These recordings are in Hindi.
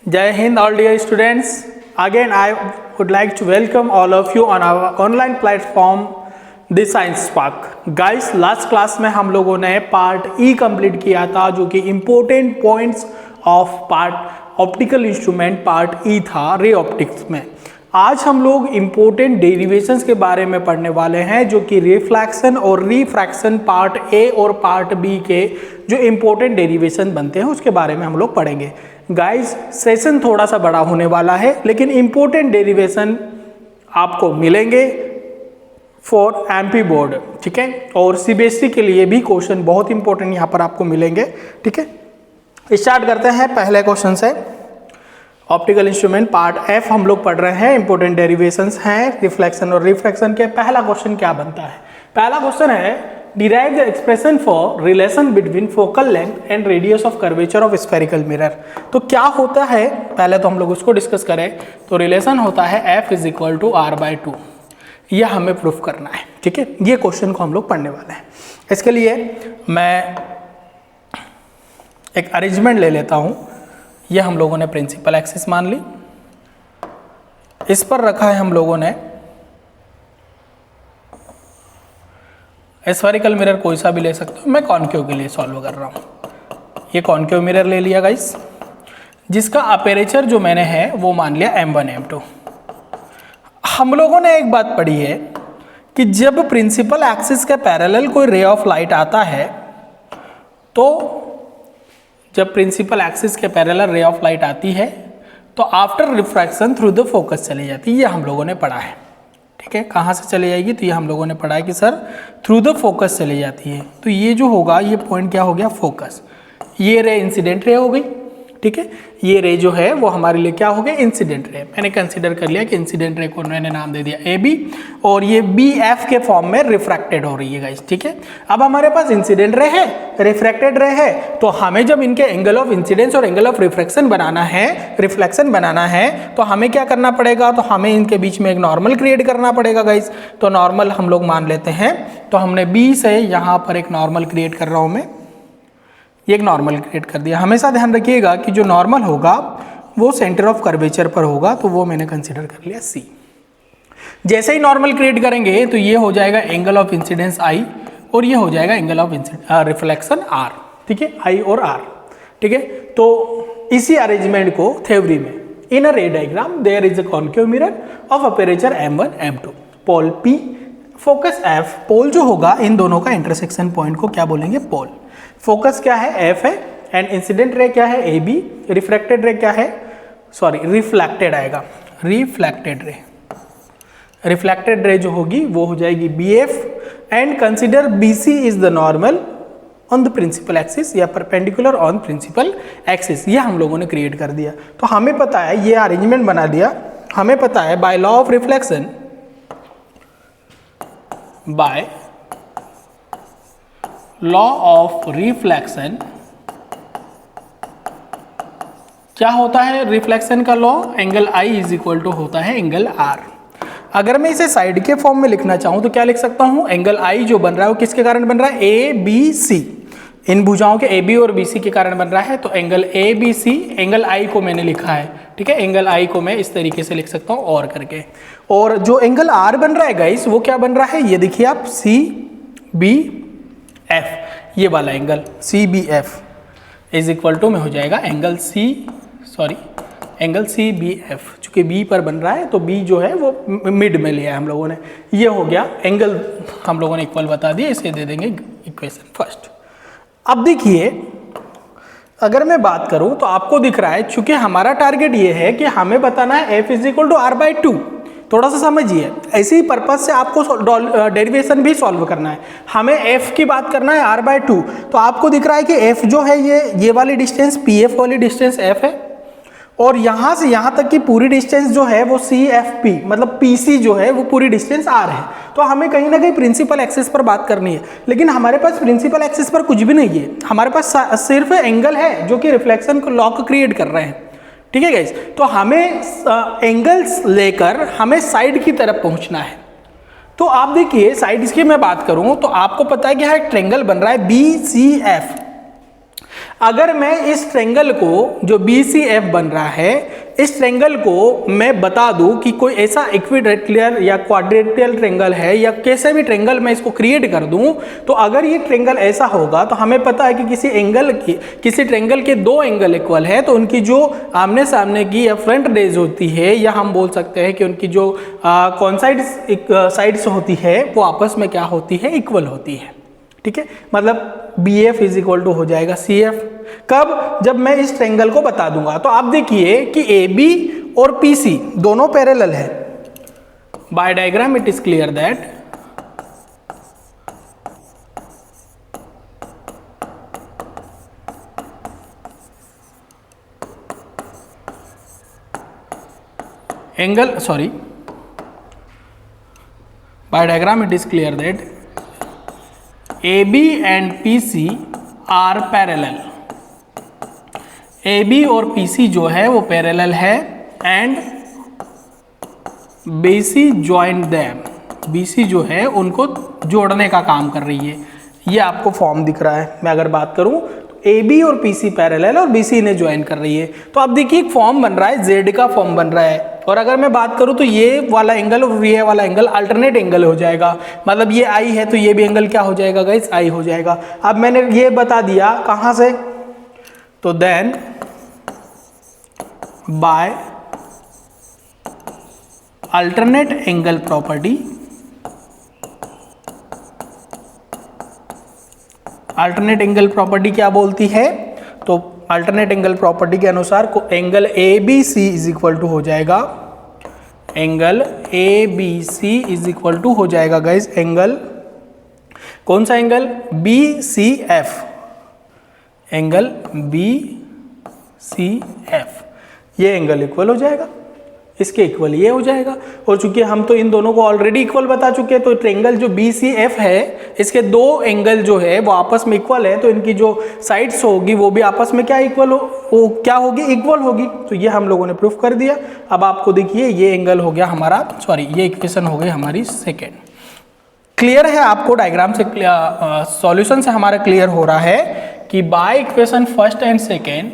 Jai Hind, all dear students. Again, I would like to welcome all of you on our online platform, The Science Spark. Guys, last class में हम लोगों ने पार्ट ई कंप्लीट किया था, जो कि important points of part optical instrument part E था, रे ऑप्टिक्स में। आज हम लोग इम्पोर्टेंट डेरिवेशंस के बारे में पढ़ने वाले हैं, जो कि रिफ्लैक्शन और रिफ्रैक्शन पार्ट ए और पार्ट बी के जो इम्पोर्टेंट डेरिवेशन बनते हैं उसके बारे में हम लोग पढ़ेंगे। गाइस, सेशन थोड़ा सा बड़ा होने वाला है, लेकिन इम्पोर्टेंट डेरिवेशन आपको मिलेंगे फॉर एमपी बोर्ड, ठीक है। और सीबीएसई के लिए भी क्वेश्चन बहुत इंपॉर्टेंट यहाँ पर आपको मिलेंगे, ठीक है। स्टार्ट करते हैं पहले क्वेश्चन से। ऑप्टिकल इंस्ट्रूमेंट पार्ट एफ हम लोग पढ़ रहे हैं, इंपॉर्टेंट डेरिवेशंस हैं रिफ्लेक्शन और रिफ्रैक्शन के। पहला क्वेश्चन क्या बनता है? पहला क्वेश्चन है derive the expression for relation between focal length and radius of curvature of spherical mirror. तो क्या होता है, पहले तो हम लोग उसको डिस्कस करें। तो रिलेशन होता है F is equal to R/2, यह हमें प्रूफ करना है, ठीक है। ये क्वेश्चन को हम लोग पढ़ने वाले हैं। इसके लिए मैं एक अरेंजमेंट ले लेता हूं। यह हम लोगों ने प्रिंसिपल एक्सिस मान ली, इस पर रखा है हम लोगों ने स्फेरिकल मिरर, कोई सा भी ले सकते हो। मैं कॉन्केव के लिए सॉल्व कर रहा हूँ। ये कॉन्केव मिरर ले लिया गाइस, जिसका अपेरेचर जो मैंने है वो मान लिया M1 M2। हम लोगों ने एक बात पढ़ी है कि जब प्रिंसिपल एक्सिस के पैरेलल कोई रे ऑफ लाइट आता है, तो जब प्रिंसिपल एक्सिस के पैरेलल रे ऑफ लाइट आती है तो after refraction through the focus चली जाती है। ये हम लोगों ने पढ़ा है, ठीक है। कहाँ से चली जाएगी? तो ये हम लोगों ने पढ़ा है कि सर थ्रू द फोकस चली जाती है। तो ये जो होगा, ये पॉइंट क्या हो गया? फोकस। ये रे इंसिडेंट रे हो गई, ठीक है। ये रे जो है वो हमारे लिए क्या हो गया? Incident ray. मैंने कंसीडर कर लिया कि इंसिडेंट रे को मैंने नाम दे दिया AB, और ये BF के फॉर्म में रिफ्रैक्टेड हो रही है गाइस, ठीक है। अब हमारे पास इंसिडेंट रे है, रिफ्रैक्टेड रे है, तो हमें जब इनके एंगल ऑफ इंसिडेंस और एंगल ऑफ रिफ्रैक्शन बनाना है, रिफ्लेक्शन बनाना है, तो हमें क्या करना पड़ेगा? तो हमें इनके बीच में एक नॉर्मल क्रिएट करना पड़ेगा गाइस। तो नॉर्मल हम लोग मान लेते हैं। तो हमने B से यहाँ पर एक नॉर्मल क्रिएट कर रहा हूँ मैं, ये एक नॉर्मल क्रिएट कर दिया। हमेशा ध्यान रखिएगा कि जो नॉर्मल होगा वो सेंटर ऑफ कर्वेचर पर होगा, तो वो मैंने कंसीडर कर लिया C। जैसे ही नॉर्मल क्रिएट करेंगे तो ये हो जाएगा एंगल ऑफ इंसिडेंस I, और ये हो जाएगा एंगल ऑफ रिफ्लेक्शन R, ठीक है, I और R, ठीक है। तो इसी अरेंजमेंट को थ्योरी में in a ray diagram there is a concave mirror of aperture M1 M2, pole P, focus F। Pole जो होगा इन दोनों का इंटरसेक्शन पॉइंट को क्या बोलेंगे? पोल। फोकस क्या है? F है, एंड इंसिडेंट रे क्या है? AB। रिफ्रैक्टेड रे क्या है? सॉरी, रिफ्लेक्टेड आएगा, रिफ्लेक्टेड रे। रिफ्लेक्टेड रे जो होगी वो हो जाएगी BF, and consider BC is the normal on the principal axis या परपेंडिकुलर ऑन प्रिंसिपल एक्सिस। ये हम लोगों ने क्रिएट कर दिया। तो हमें पता है, ये अरेंजमेंट बना दिया। हमें पता है by law of reflection, by law of reflection क्या होता है? रिफ्लेक्शन का law, angle I is equal to होता है एंगल R। अगर मैं इसे साइड के फॉर्म में लिखना चाहूं तो क्या लिख सकता हूं? एंगल I जो बन रहा है वो किसके कारण बन रहा है? ABC। इन भुजाओं के AB और BC के कारण बन रहा है। तो एंगल ABC, एंगल I को मैंने लिखा है, ठीक है। एंगल I को मैं इस तरीके से लिख सकता हूं और करके। और जो एंगल R बन रहा है गाइस, वो क्या बन रहा है? ये देखिए आप, CBF, ये वाला angle CBF is equal to में हो जाएगा एंगल CBF, चूंकि B पर बन रहा है तो B जो है वो मिड में लिया है हम लोगों ने। ये हो गया एंगल, हम लोगों ने इक्वल बता दिया, इसे दे देंगे इक्वेशन फर्स्ट। अब देखिए, अगर मैं बात करूं तो आपको दिख रहा है, चूंकि हमारा टारगेट ये है कि हमें बताना है F is equal to R/2। थोड़ा सा समझिए, ऐसे ही पर्पज से आपको डेरिवेशन भी सॉल्व करना है। हमें F की बात करना है R/2। तो आपको दिख रहा है कि F जो है ये वाली डिस्टेंस, PF वाली डिस्टेंस F है, और यहाँ से यहाँ तक की पूरी डिस्टेंस जो है वो CFP, मतलब PC जो है वो पूरी डिस्टेंस R है। तो हमें कहीं ना कहीं प्रिंसिपल एक्सिस पर बात करनी है, लेकिन हमारे पास प्रिंसिपल एक्सिस पर कुछ भी नहीं है। हमारे पास सिर्फ एंगल है जो कि रिफ्लेक्शन को लॉ क्रिएट कर रहे हैं, ठीक है गाइस। तो हमें एंगल्स लेकर हमें साइड की तरफ पहुंचना है। तो आप देखिए, साइड की मैं बात करूं तो आपको पता है कि यहाँ एक ट्रायंगल बन रहा है BCF। अगर मैं इस ट्रेंगल को जो BCF बन रहा है, इस ट्रेंगल को मैं बता दूं कि कोई ऐसा इक्विलैटरल या क्वाड्रिलेटरल ट्रेंगल है या कैसे भी ट्रेंगल मैं इसको क्रिएट कर दूं, तो अगर ये ट्रेंगल ऐसा होगा तो हमें पता है कि किसी ट्रेंगल के दो एंगल इक्वल है, तो उनकी जो आमने सामने की या फ्रंट रेज होती है, या हम बोल सकते हैं कि उनकी जो साइड्स होती है वो आपस में क्या होती है, इक्वल होती है। ठीक है, मतलब BF इज इक्वल टू हो जाएगा CF। कब? जब मैं इस ट्रेंगल को बता दूंगा। तो आप देखिए कि AB और PC दोनों पैरेलल है। By diagram it is clear that AB and PC are parallel. AB और PC जो है वो पैरेलल है and BC joint them. BC जो है उनको जोड़ने का काम कर रही है। ये आपको फॉर्म दिख रहा है। मैं अगर बात करूं तो AB और PC पैरेलल और BC ने ज्वाइन कर रही है। तो आप देखिए एक फॉर्म बन रहा है, Z का फॉर्म बन रहा है। और अगर मैं बात करूं तो ये वाला एंगल और ये वाला एंगल अल्टरनेट एंगल हो जाएगा। मतलब ये I है तो ये भी एंगल क्या हो जाएगा गाइस, I हो जाएगा। अब मैंने ये बता दिया कहां से, तो then by alternate angle property, alternate angle property क्या बोलती है, तो अल्टरनेट एंगल प्रॉपर्टी के अनुसार को angle ABC is equal to हो जाएगा, angle ABC is equal to हो जाएगा गाइस एंगल, कौन सा एंगल, BCF, एंगल BCF। ये एंगल इक्वल हो जाएगा, इसके इक्वल ये हो जाएगा। और चूंकि हम तो इन दोनों को ऑलरेडी इक्वल बता चुके हैं, तो ट्रेंगल जो BCF है इसके दो एंगल जो है वो आपस में इक्वल है, तो इनकी जो साइड्स होगी वो भी आपस में क्या इक्वल हो, वो क्या होगी, इक्वल होगी। तो ये हम लोगों ने प्रूफ कर दिया। अब आपको देखिए ये एंगल हो गया हमारा, सॉरी ये इक्वेशन हो गई हमारी सेकेंड। क्लियर है आपको, डायग्राम से सॉल्यूशन से हमारा क्लियर हो रहा है कि bye equation first and second,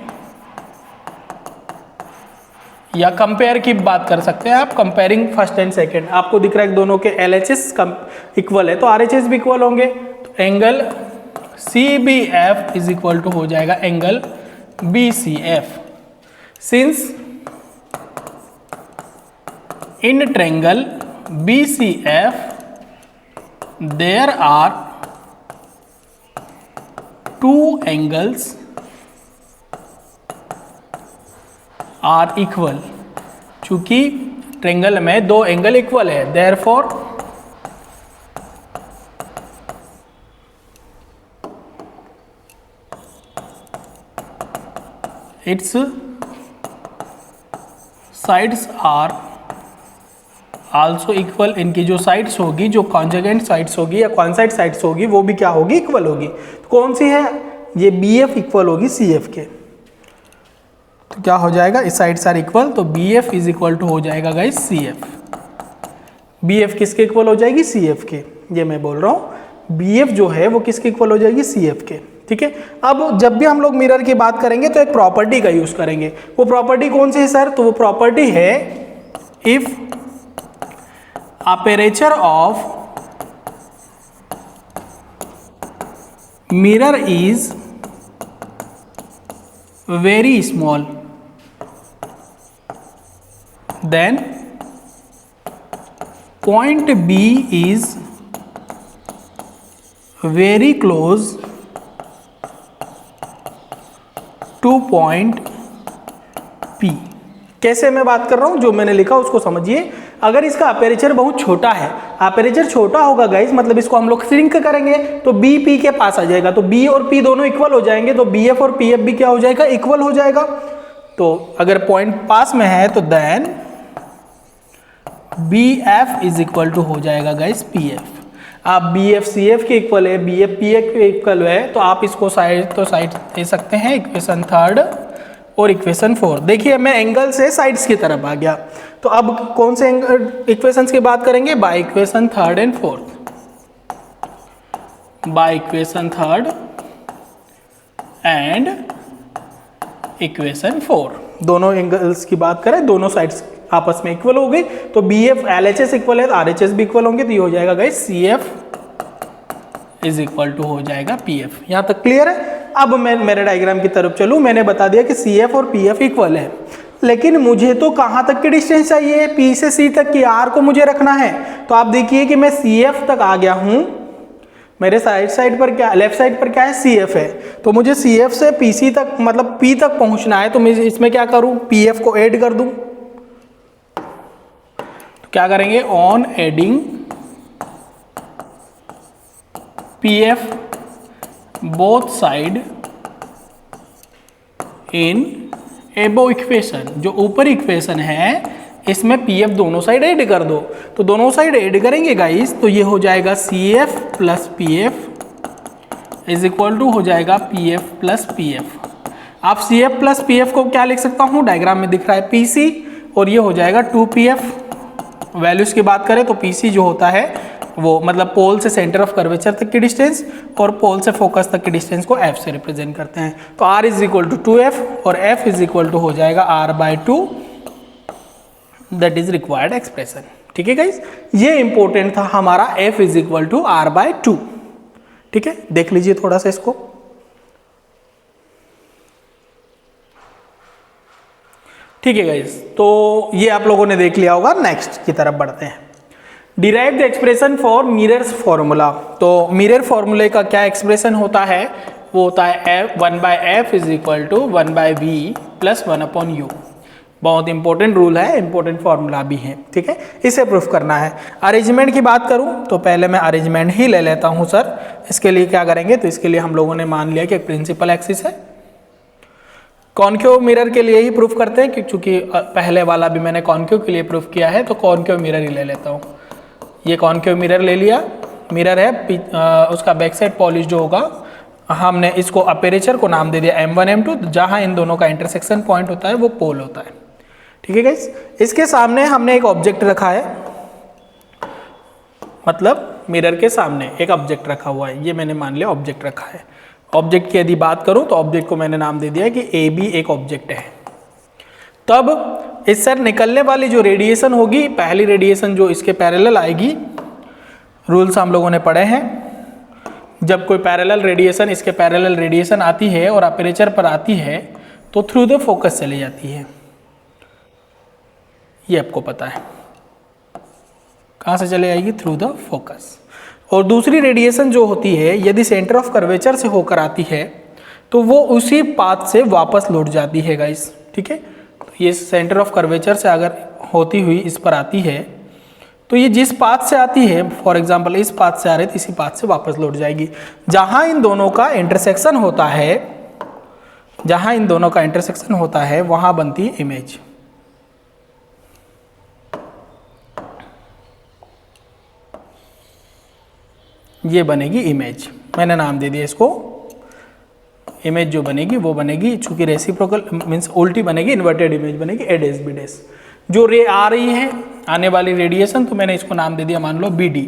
या कंपेयर की बात कर सकते हैं आप, कंपेयरिंग फर्स्ट एंड सेकंड। आपको दिख रहा है कि दोनों के LHS इक्वल है तो RHS भी इक्वल होंगे। तो angle CBF is equal to हो जाएगा angle BCF। Since in triangle BCF there are two angles are equal, चूंकि ट्रेंगल में दो एंगल इक्वल है, therefore its sides are also equal. इनकी जो साइड्स होगी, जो कॉन्जुगेंट साइड्स होगी या कॉन्साइड साइड्स होगी, वो भी क्या होगी, इक्वल होगी। तो कौन सी है, ये BF इक्वल होगी CF के। तो क्या हो जाएगा, इस साइड्स आर इक्वल, तो BF इज इक्वल टू हो जाएगा गाइस CF। BF किसके इक्वल हो जाएगी, CF के। ये मैं बोल रहा हूँ BF जो है वो किसके इक्वल हो जाएगी, CF के। ठीक है, अब जब भी हम लोग मिरर की बात करेंगे तो एक प्रॉपर्टी का यूज करेंगे। वो प्रॉपर्टी कौन सी है सर, तो वो प्रॉपर्टी है if aperture of mirror is very small then point B is very close to point P। कैसे मैं बात कर रहा हूं, जो मैंने लिखा उसको समझिए। अगर इसका अपेरेचर बहुत छोटा है, अपेरेचर छोटा होगा गाइस, मतलब इसको हम लोग श्रिंक करेंगे तो B P के पास आ जाएगा, तो B और P दोनों इक्वल हो जाएंगे, तो BF और PF भी क्या हो जाएगा, इक्वल हो जाएगा। तो अगर पॉइंट पास में है तो then BF is equal to हो जाएगा गाइस PF। आप BF CF के इक्वल है, BF PF के इक्वल है, तो आप इसको साइड दे सकते हैं, इक्वेशन थर्ड और इक्वेशन फोर्थ। देखिए मैं एंगल से साइड्स की तरफ आ गया, तो अब कौन से इक्वेशंस की बात करेंगे, by equation third and fourth. By equation third and equation 4। दोनों एंगल्स की बात करें, दोनों साइड्स आपस में इक्वल हो गई, तो B F L H S equal है, आर एच एस भी इक्वल होंगे, तो ये हो जाएगा guys C F is equal to हो जाएगा पी एफ। यहाँ तक क्लियर है। अब मैं मेरे डायग्राम की तरफ चलूँ, मैंने बता दिया कि सी एफ और पी एफ इक्वल है, लेकिन मुझे तो कहाँ तक की डिस्टेंस चाहिए, पी से सी तक की, आर को मुझे रखना है। तो आप देखिए कि मैं सी एफ तक आ गया हूँ, मेरे साइड पर क्या, लेफ्ट साइड पर क्या है, सी एफ है, तो मुझे सी एफ से पी सी तक मतलब पी तक पहुँचना है, तो मैं इसमें क्या करूँ, पी एफ को ऐड कर दूँ। तो क्या करेंगे, on adding P F both side इन एबो इक्वेशन, जो ऊपर इक्वेशन है इसमें पी एफ दोनों साइड ऐड कर दो। तो दोनों साइड ऐड करेंगे गाइस, तो ये हो जाएगा C F plus P F is equal to हो जाएगा P F plus P F. आप C F plus P F को क्या लिख सकता हूँ, डायग्राम में दिख रहा है पी सी, और ये हो जाएगा 2pf। वैल्यूज की बात करें तो पी सी जो होता है वो मतलब पोल से सेंटर ऑफ कर्वेचर तक की डिस्टेंस और पोल से फोकस तक की डिस्टेंस को f से रिप्रेजेंट करते हैं। तो r is equal to 2f और f इज इक्वल टू हो जाएगा r/2, that is required expression. ठीक है गाइस, ये इंपॉर्टेंट था हमारा f is equal to r/2। ठीक है, देख लीजिए थोड़ा सा इसको। ठीक है गाइस, तो ये आप लोगों ने देख लिया होगा। नेक्स्ट की तरफ बढ़ते हैं। Derive the expression for mirrors formula. तो मिरर फॉर्मूले का क्या एक्सप्रेशन होता है, वो होता है 1/f is equal to 1/v plus 1/u। बहुत इंपॉर्टेंट रूल है, इंपॉर्टेंट फॉर्मूला भी है। ठीक है, इसे प्रूफ करना है। अरेंजमेंट की बात करूं तो पहले मैं अरेंजमेंट ही ले लेता हूं सर। इसके लिए क्या करेंगे, तो इसके लिए हम लोगों ने मान लिया कि एक प्रिंसिपल एक्सिस है। कॉन्केव मिरर के लिए ही प्रूफ करते हैं, क्योंकि पहले वाला भी मैंने कॉन्केव के लिए प्रूफ किया है, तो कॉन्केव मिरर ही ले लेता हूँ। ये कॉन्केव मिरर ले लिया, मिरर है, उसका बैक साइड पॉलिश जो होगा, हमने इसको अपेरेचर को नाम दे दिया M1 M2, जहाँ इन दोनों का इंटरसेक्शन पॉइंट होता है वो पोल होता है। ठीक है गाइस, इसके सामने हमने एक ऑब्जेक्ट रखा है, मतलब मिरर के सामने एक ऑब्जेक्ट रखा हुआ है, ये मैंने मान लिया ऑब्जेक्ट रखा है। ऑब्जेक्ट की यदि बात करूं तो ऑब्जेक्ट को मैंने नाम दे दिया कि ए बी एक ऑब्जेक्ट है। तब इससे निकलने वाली जो रेडिएशन होगी, पहली रेडिएशन जो इसके पैरेलल आएगी, रूल्स हम लोगों ने पढ़े हैं, जब कोई पैरेलल रेडिएशन इसके पैरेलल रेडिएशन आती है और अपेरेचर पर आती है तो थ्रू द फोकस चली जाती है, ये आपको पता है। कहाँ से चले आएगी, थ्रू द फोकस। और दूसरी रेडिएशन जो होती है यदि सेंटर ऑफ कर्वेचर से होकर आती है तो वो उसी पाथ से वापस लौट जाती है गाइस। ठीक है, तो ये सेंटर ऑफ कर्वेचर से अगर होती हुई इस पर आती है तो ये जिस पाथ से आती है, फॉर एग्जांपल इस पाथ से आ रही है तो इसी पाथ से वापस लौट जाएगी। जहां इन दोनों का इंटरसेक्शन होता है, जहां इन दोनों का इंटरसेक्शन होता है वहां बनती है इमेज। ये बनेगी इमेज, मैंने नाम दे दिया इसको। इमेज जो बनेगी वो बनेगी, चूंकि रेसिप्रोकल मीन्स उल्टी बनेगी, इन्वर्टेड इमेज बनेगी, ए डैश बी डैश। जो रे आ रही है आने वाली रेडिएशन, तो मैंने इसको नाम दे दिया मान लो बी डी।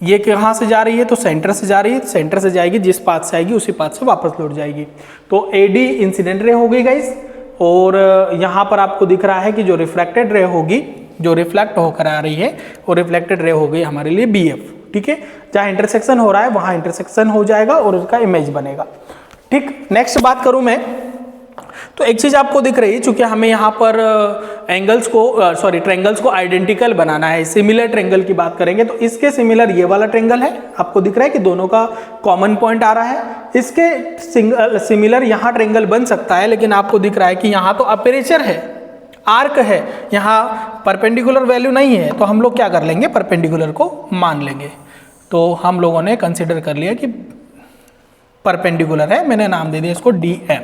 ये कहाँ से जा रही है, तो सेंटर से जा रही है, सेंटर से जाएगी, जिस पाथ से आएगी उसी पाथ से वापस लौट जाएगी। तो ए डी इंसिडेंट रे हो गई गाइस, और यहाँ पर आपको दिख रहा है कि जो रिफ्लेक्टेड रे होगी, जो रिफ्लेक्ट होकर आ रही है, वो रिफ्लेक्टेड रे हो गई हमारे लिए बी एफ। ठीक है, जहाँ इंटरसेक्शन हो रहा है वहाँ इंटरसेक्शन हो जाएगा और उसका इमेज बनेगा। ठीक, नेक्स्ट बात करूँ मैं, तो एक चीज़ आपको दिख रही है, चूंकि हमें यहाँ पर एंगल्स को ट्रेंगल्स को आइडेंटिकल बनाना है, सिमिलर ट्रेंगल की बात करेंगे तो इसके सिमिलर ये वाला ट्रेंगल है, आपको दिख रहा है कि दोनों का कॉमन पॉइंट आ रहा है। इसके सिमिलर यहाँ ट्रेंगल बन सकता है, लेकिन आपको दिख रहा है कि यहाँ तो अपेरेचर है, आर्क है, यहाँ परपेंडिकुलर वैल्यू नहीं है, तो हम लोग क्या कर लेंगे, परपेंडिकुलर को मान लेंगे। तो हम लोगों ने कंसिडर कर लिया कि परपेंडिकुलर है, मैंने नाम दे दिया इसको डी एम।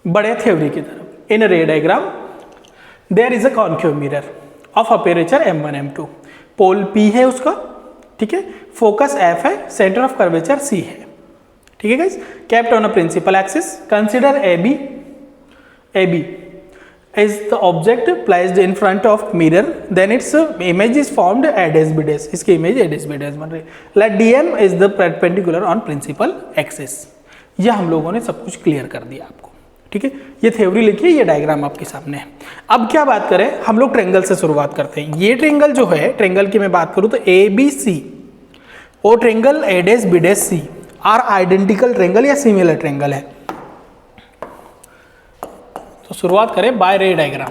बड़े थ्योरी की तरफ, in ray diagram there is a concave mirror of aperture M1 M2, pole P है उसका, ठीक है, फोकस F है, सेंटर ऑफ कर्वेचर C है। ठीक है guys, kept on a principal axis, consider AB is the object placed in front of mirror, then its image is formed A dash B dash, इसकी image A dash B dash बन रही है। Let DM is the perpendicular on principal axis। यह हम लोगों ने सब कुछ क्लियर कर दिया आपको। ठीक है, ये थ्योरी लिखिए, ये डायग्राम आपके सामने है। अब क्या बात करें, हम लोग ट्रेंगल से शुरुआत करते हैं। ये ट्रेंगल जो है, ट्रेंगल की मैं बात करूं तो ए बी सी और triangle A dash B dash C are identical triangle या सिमिलर ट्रेंगल है। तो शुरुआत करें by ray diagram.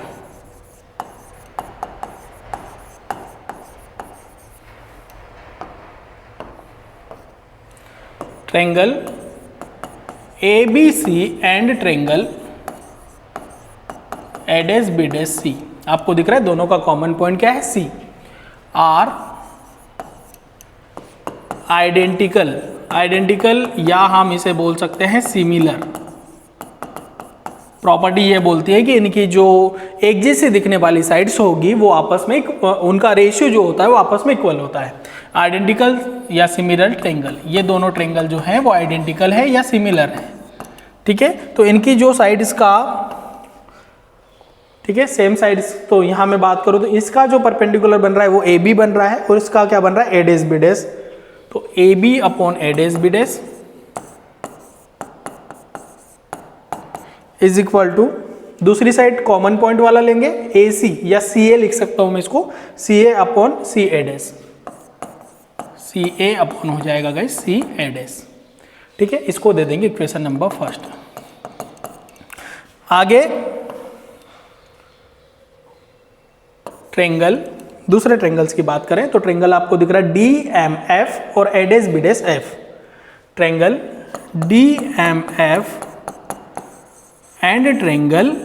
Triangle A B C and triangle A dash B dash C, आपको दिख रहा है दोनों का कॉमन पॉइंट क्या है, सी, आर आइडेंटिकल, आइडेंटिकल या हम इसे बोल सकते हैं सिमिलर। प्रॉपर्टी ये बोलती है कि इनकी जो एक जैसे दिखने वाली साइड्स होगी वो आपस में उनका रेशियो जो होता है वो आपस में इक्वल होता है। आइडेंटिकल या सिमिलर ट्रेंगल, ये दोनों ट्रेंगल जो हैं वो आइडेंटिकल है या सिमिलर है। ठीक है, तो इनकी जो साइड्स का, ठीक है, सेम साइड्स, तो यहां मैं बात करूं तो इसका जो परपेंडिकुलर बन रहा है वो ए बी बन रहा है और इसका क्या बन रहा है, ए डैश बी डैश। तो A B upon A dash B dash is equal to, दूसरी साइड कॉमन पॉइंट वाला लेंगे ए सी या सी ए लिख सकता हूं मैं इसको, सी ए अपॉन सी ए डैश, सी ए अपॉन हो जाएगा गाइस सी ए डैश। ठीक है, इसको दे देंगे इक्वेशन नंबर फर्स्ट। आगे ट्रेंगल, दूसरे ट्रेंगल्स की बात करें तो ट्रेंगल आपको दिख रहा है डी एम एफ और A dash B dash F. Triangle D M F and triangle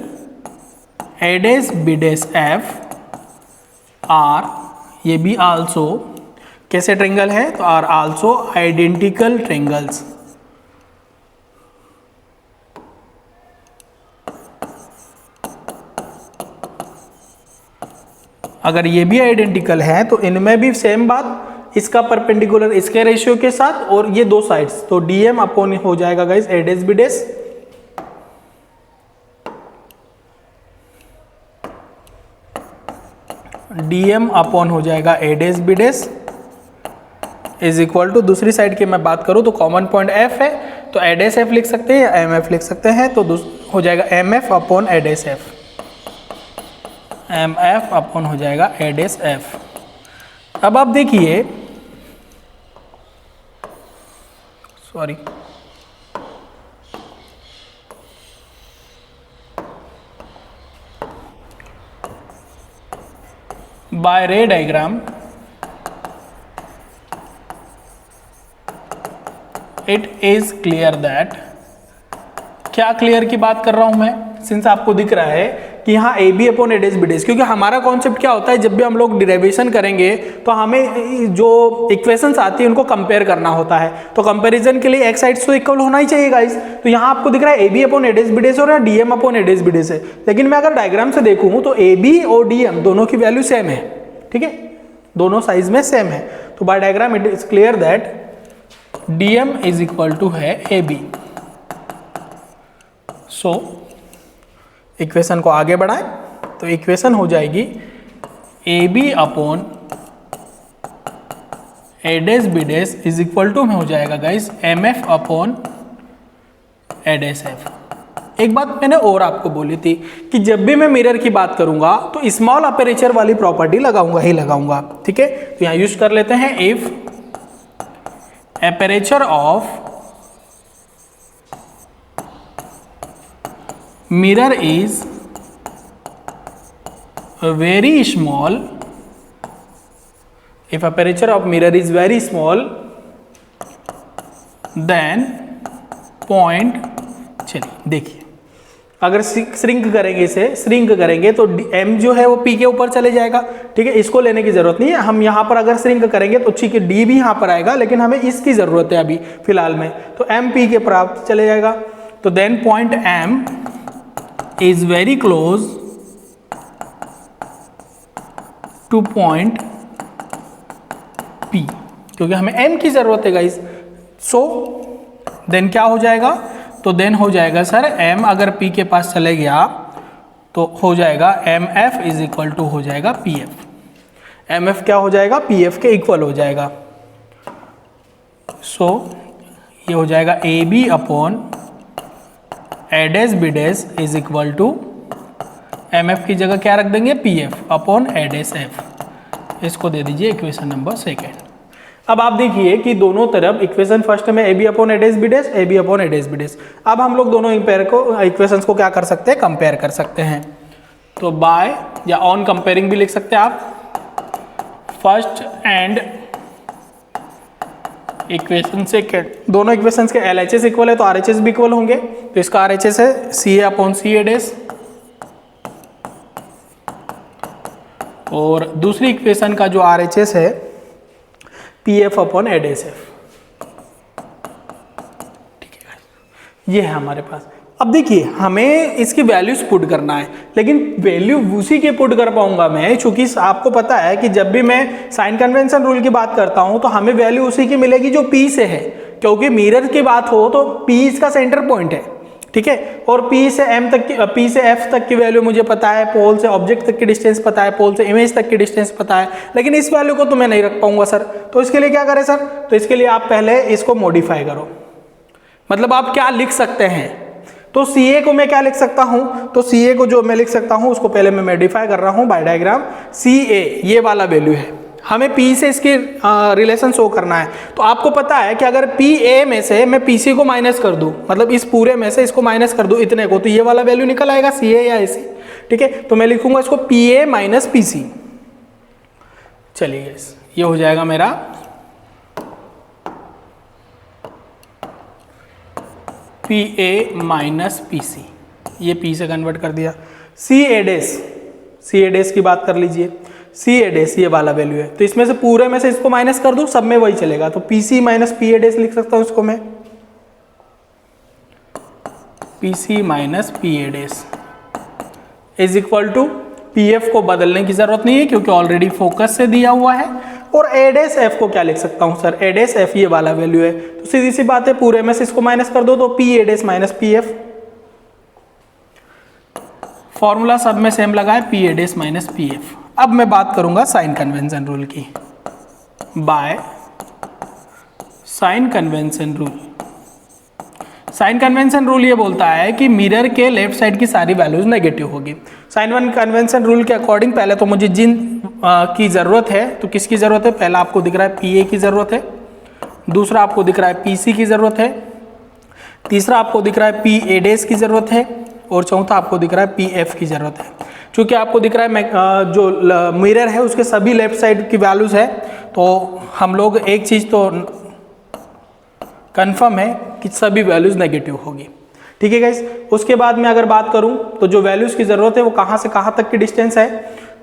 A dash B dash F are, ये भी आल्सो कैसे ट्रेंगल है, तो आर आल्सो आइडेंटिकल ट्रेंगल्स। अगर ये भी आइडेंटिकल है तो इनमें भी सेम बात, इसका परपेंडिकुलर इसके रेशियो के साथ और ये दो साइड्स, तो डीएम अपॉन हो जाएगा guys A dash B dash, DM upon हो जाएगा A dash B dash is equal to, दूसरी साइड की मैं बात करूं तो कॉमन पॉइंट एफ है तो ए डैश एफ लिख सकते हैं या एम एफ लिख सकते हैं, तो हो जाएगा M F upon A dash F, M F upon हो जाएगा ए डैश एफ। अब आप देखिए, sorry, by ray diagram it is clear that, क्या क्लियर की बात कर रहा हूं मैं, सिंस आपको दिख रहा है कि यहाँ A B upon A dash B dash, क्योंकि हमारा कॉन्सेप्ट क्या होता है, जब भी हम लोग डिराइवेशन करेंगे तो हमें जो इक्वेशंस आती है उनको कंपेयर करना होता है, तो कंपैरिजन के लिए एक्स साइड्स तो इक्वल होना ही चाहिए गाइस। तो यहाँ आपको दिख रहा है A B upon A dash B dash और यहाँ D M upon A dash B dash है, लेकिन मैं अगर डायग्राम से देखूँ तो ए बी और डी एम दोनों की वैल्यू सेम है। ठीक है, दोनों साइज में सेम है, तो by diagram it is clear that D M is equal to है ए बी। सो इक्वेशन को आगे बढ़ाएं तो इक्वेशन हो जाएगी A B upon A dash B dash is equal to में हो जाएगा guys M F upon A dash F. एक बात मैंने और आपको बोली थी कि जब भी मैं मिरर की बात करूंगा तो स्मॉल अपेरेचर वाली प्रॉपर्टी लगाऊंगा ही लगाऊंगा। ठीक है, तो यहां यूज कर लेते हैं, if aperture of mirror is very small, if aperture of mirror is very small then point, चलिए देखिए, अगर श्रिंक करेंगे, इसे श्रिंक करेंगे तो m जो है वो p के ऊपर चले जाएगा। ठीक है, इसको लेने की जरूरत नहीं है, हम यहाँ पर अगर श्रिंक करेंगे तो ठीक है d भी यहाँ पर आएगा, लेकिन हमें इसकी जरूरत है अभी फिलहाल में, तो m p के प्राप्त चले जाएगा। तो then point m is very close to point P, क्योंकि हमें M की जरूरत है गाइस। सो देन क्या हो जाएगा, तो देन हो जाएगा सर M अगर P के पास चले गया तो हो जाएगा MF इज इक्वल टू हो जाएगा PF, MF क्या हो जाएगा, PF के इक्वल हो जाएगा। सो ये हो जाएगा AB upon A dash B dash is equal to M F की जगह क्या रख देंगे, P F upon A dash F. इसको दे दीजिए इक्वेशन नंबर सेकेंड। अब आप देखिए कि दोनों तरफ इक्वेशन फर्स्ट में A B upon A dash B dash, A B upon A dash B dash. अब हम लोग दोनों इक्वेशंस को क्या कर सकते हैं, कंपेयर कर सकते हैं। तो बाय या ऑन कंपेयरिंग भी लिख सकते हैं आप। फर्स्ट एंड इक्वेशन सेकेंड, दोनों इक्वेशंस के LHS इक्वल है तो RHS भी इक्वल होंगे। तो इसका RHS है सी ए अपॉन सी ए डैश, और दूसरी इक्वेशन का जो RHS है P F upon A dash F. ठीक है, ये है हमारे पास। अब देखिए हमें इसकी वैल्यूज पुट करना है, लेकिन वैल्यू उसी के पुट कर पाऊंगा मैं, क्योंकि आपको पता है कि जब भी मैं साइन कन्वेंशन रूल की बात करता हूं तो हमें वैल्यू उसी की मिलेगी जो P से है, क्योंकि मिरर की बात हो तो P इसका सेंटर पॉइंट है। ठीक है, और P से F तक की वैल्यू मुझे पता है, पोल से ऑब्जेक्ट तक की डिस्टेंस पता है, पोल से इमेज तक की डिस्टेंस पता है, लेकिन इस वैल्यू को तो मैं नहीं रख पाऊंगा सर। तो इसके लिए क्या करें सर, तो इसके लिए आप पहले इसको मॉडिफाई करो। मतलब आप क्या लिख सकते हैं, तो CA को मैं क्या लिख सकता हूं, तो CA को जो मैं लिख सकता हूं उसको पहले मैं मॉडिफाई कर रहा हूं बाय डायग्राम। CA ये वाला वैल्यू है, हमें P से इसकी रिलेशन शो करना है। तो आपको पता है कि अगर PA में से मैं PC को माइनस कर दूं, मतलब इस पूरे में से इसको माइनस कर दूं इतने को, तो ये वाला वैल्यू निकल आएगा CA या AC। ठीक है, तो मैं लिखूंगा इसको PA माइनस PC। चलिए ये हो जाएगा मेरा PA माइनस PC, ये P से कन्वर्ट कर दिया। CA डैश की बात कर लीजिए, CA डैश ये वाला वैल्यू है, तो इसमें से पूरे में से इसको माइनस कर दूं, सब में वही चलेगा, तो PC माइनस PA डैश लिख सकता हूं इसको मैं, PC minus PA dash is equal to PF को बदलने की जरूरत नहीं है क्योंकि ऑलरेडी फोकस से दिया हुआ है। और A डैश F को क्या लिख सकता हूं सर, A डैश F ये वाला वैल्यू है, तो सीधी सी बात है पूरे में से इसको माइनस कर दो, तो PA dash minus PF। Formula सब में सेम लगा है, PA डैश माइनस PF। अब मैं बात करूंगा साइन कन्वेंशन रूल की। By sign convention rule, sign convention rule ये बोलता है कि मिरर के लेफ्ट साइड की सारी वैल्यूज नेगेटिव होगी। साइन कन्वेंशन रूल के अकॉर्डिंग पहले तो मुझे जिन की जरूरत है, तो किसकी जरूरत है, पहला आपको दिख रहा है PA की जरूरत है, दूसरा आपको दिख रहा है PC की जरूरत है, तीसरा आपको दिख रहा है PA डैश की जरूरत है, और चौथा आपको दिख रहा है PF की जरूरत है। क्योंकि आपको दिख रहा है जो मिरर है उसके सभी लेफ्ट साइड की वैल्यूज है, तो हम लोग एक चीज तो कंफर्म है कि सभी वैल्यूज नेगेटिव होगी। ठीक है गाइस, उसके बाद में अगर बात करूं तो जो वैल्यूज की जरूरत है वो कहां से कहां तक की डिस्टेंस है,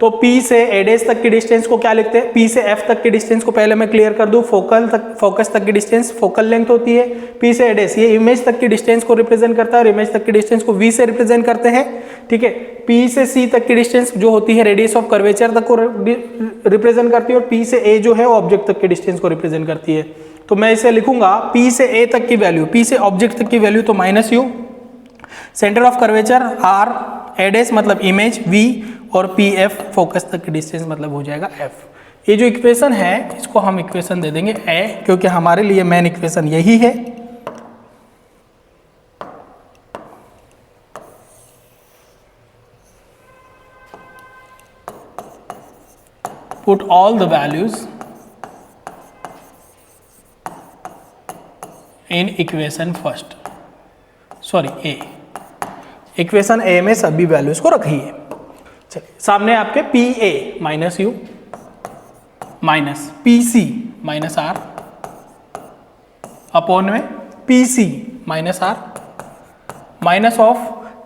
तो P से A डैश तक की डिस्टेंस को क्या लिखते हैं, P से F तक की डिस्टेंस को पहले मैं क्लियर कर दूं, फोकस तक की डिस्टेंस फोकल लेंथ होती है। P से A डैश ये इमेज तक की डिस्टेंस को रिप्रेजेंट करता है, और इमेज तक की डिस्टेंस को V से रिप्रेजेंट करते हैं। ठीक है, P से C तक की डिस्टेंस जो होती है रेडियस ऑफ कर्वेचर तक को रिप्रेजेंट करती है, और P से A जो है ऑब्जेक्ट तक की डिस्टेंस को रिप्रेजेंट करती है। तो मैं इसे लिखूंगा P से A तक की वैल्यू, P से ऑब्जेक्ट तक की वैल्यू तो minus U, centre of curvature R, A dash मतलब इमेज V, और PF फोकस तक की डिस्टेंस मतलब हो जाएगा F। ये जो इक्वेशन है इसको हम इक्वेशन दे देंगे A, क्योंकि हमारे लिए मेन इक्वेशन यही है। Put all the values in equation first, sorry A, equation A में सभी वैल्यूज को रखिए। चलिए, सामने आपके PA minus U minus PC minus R upon में PC minus R minus of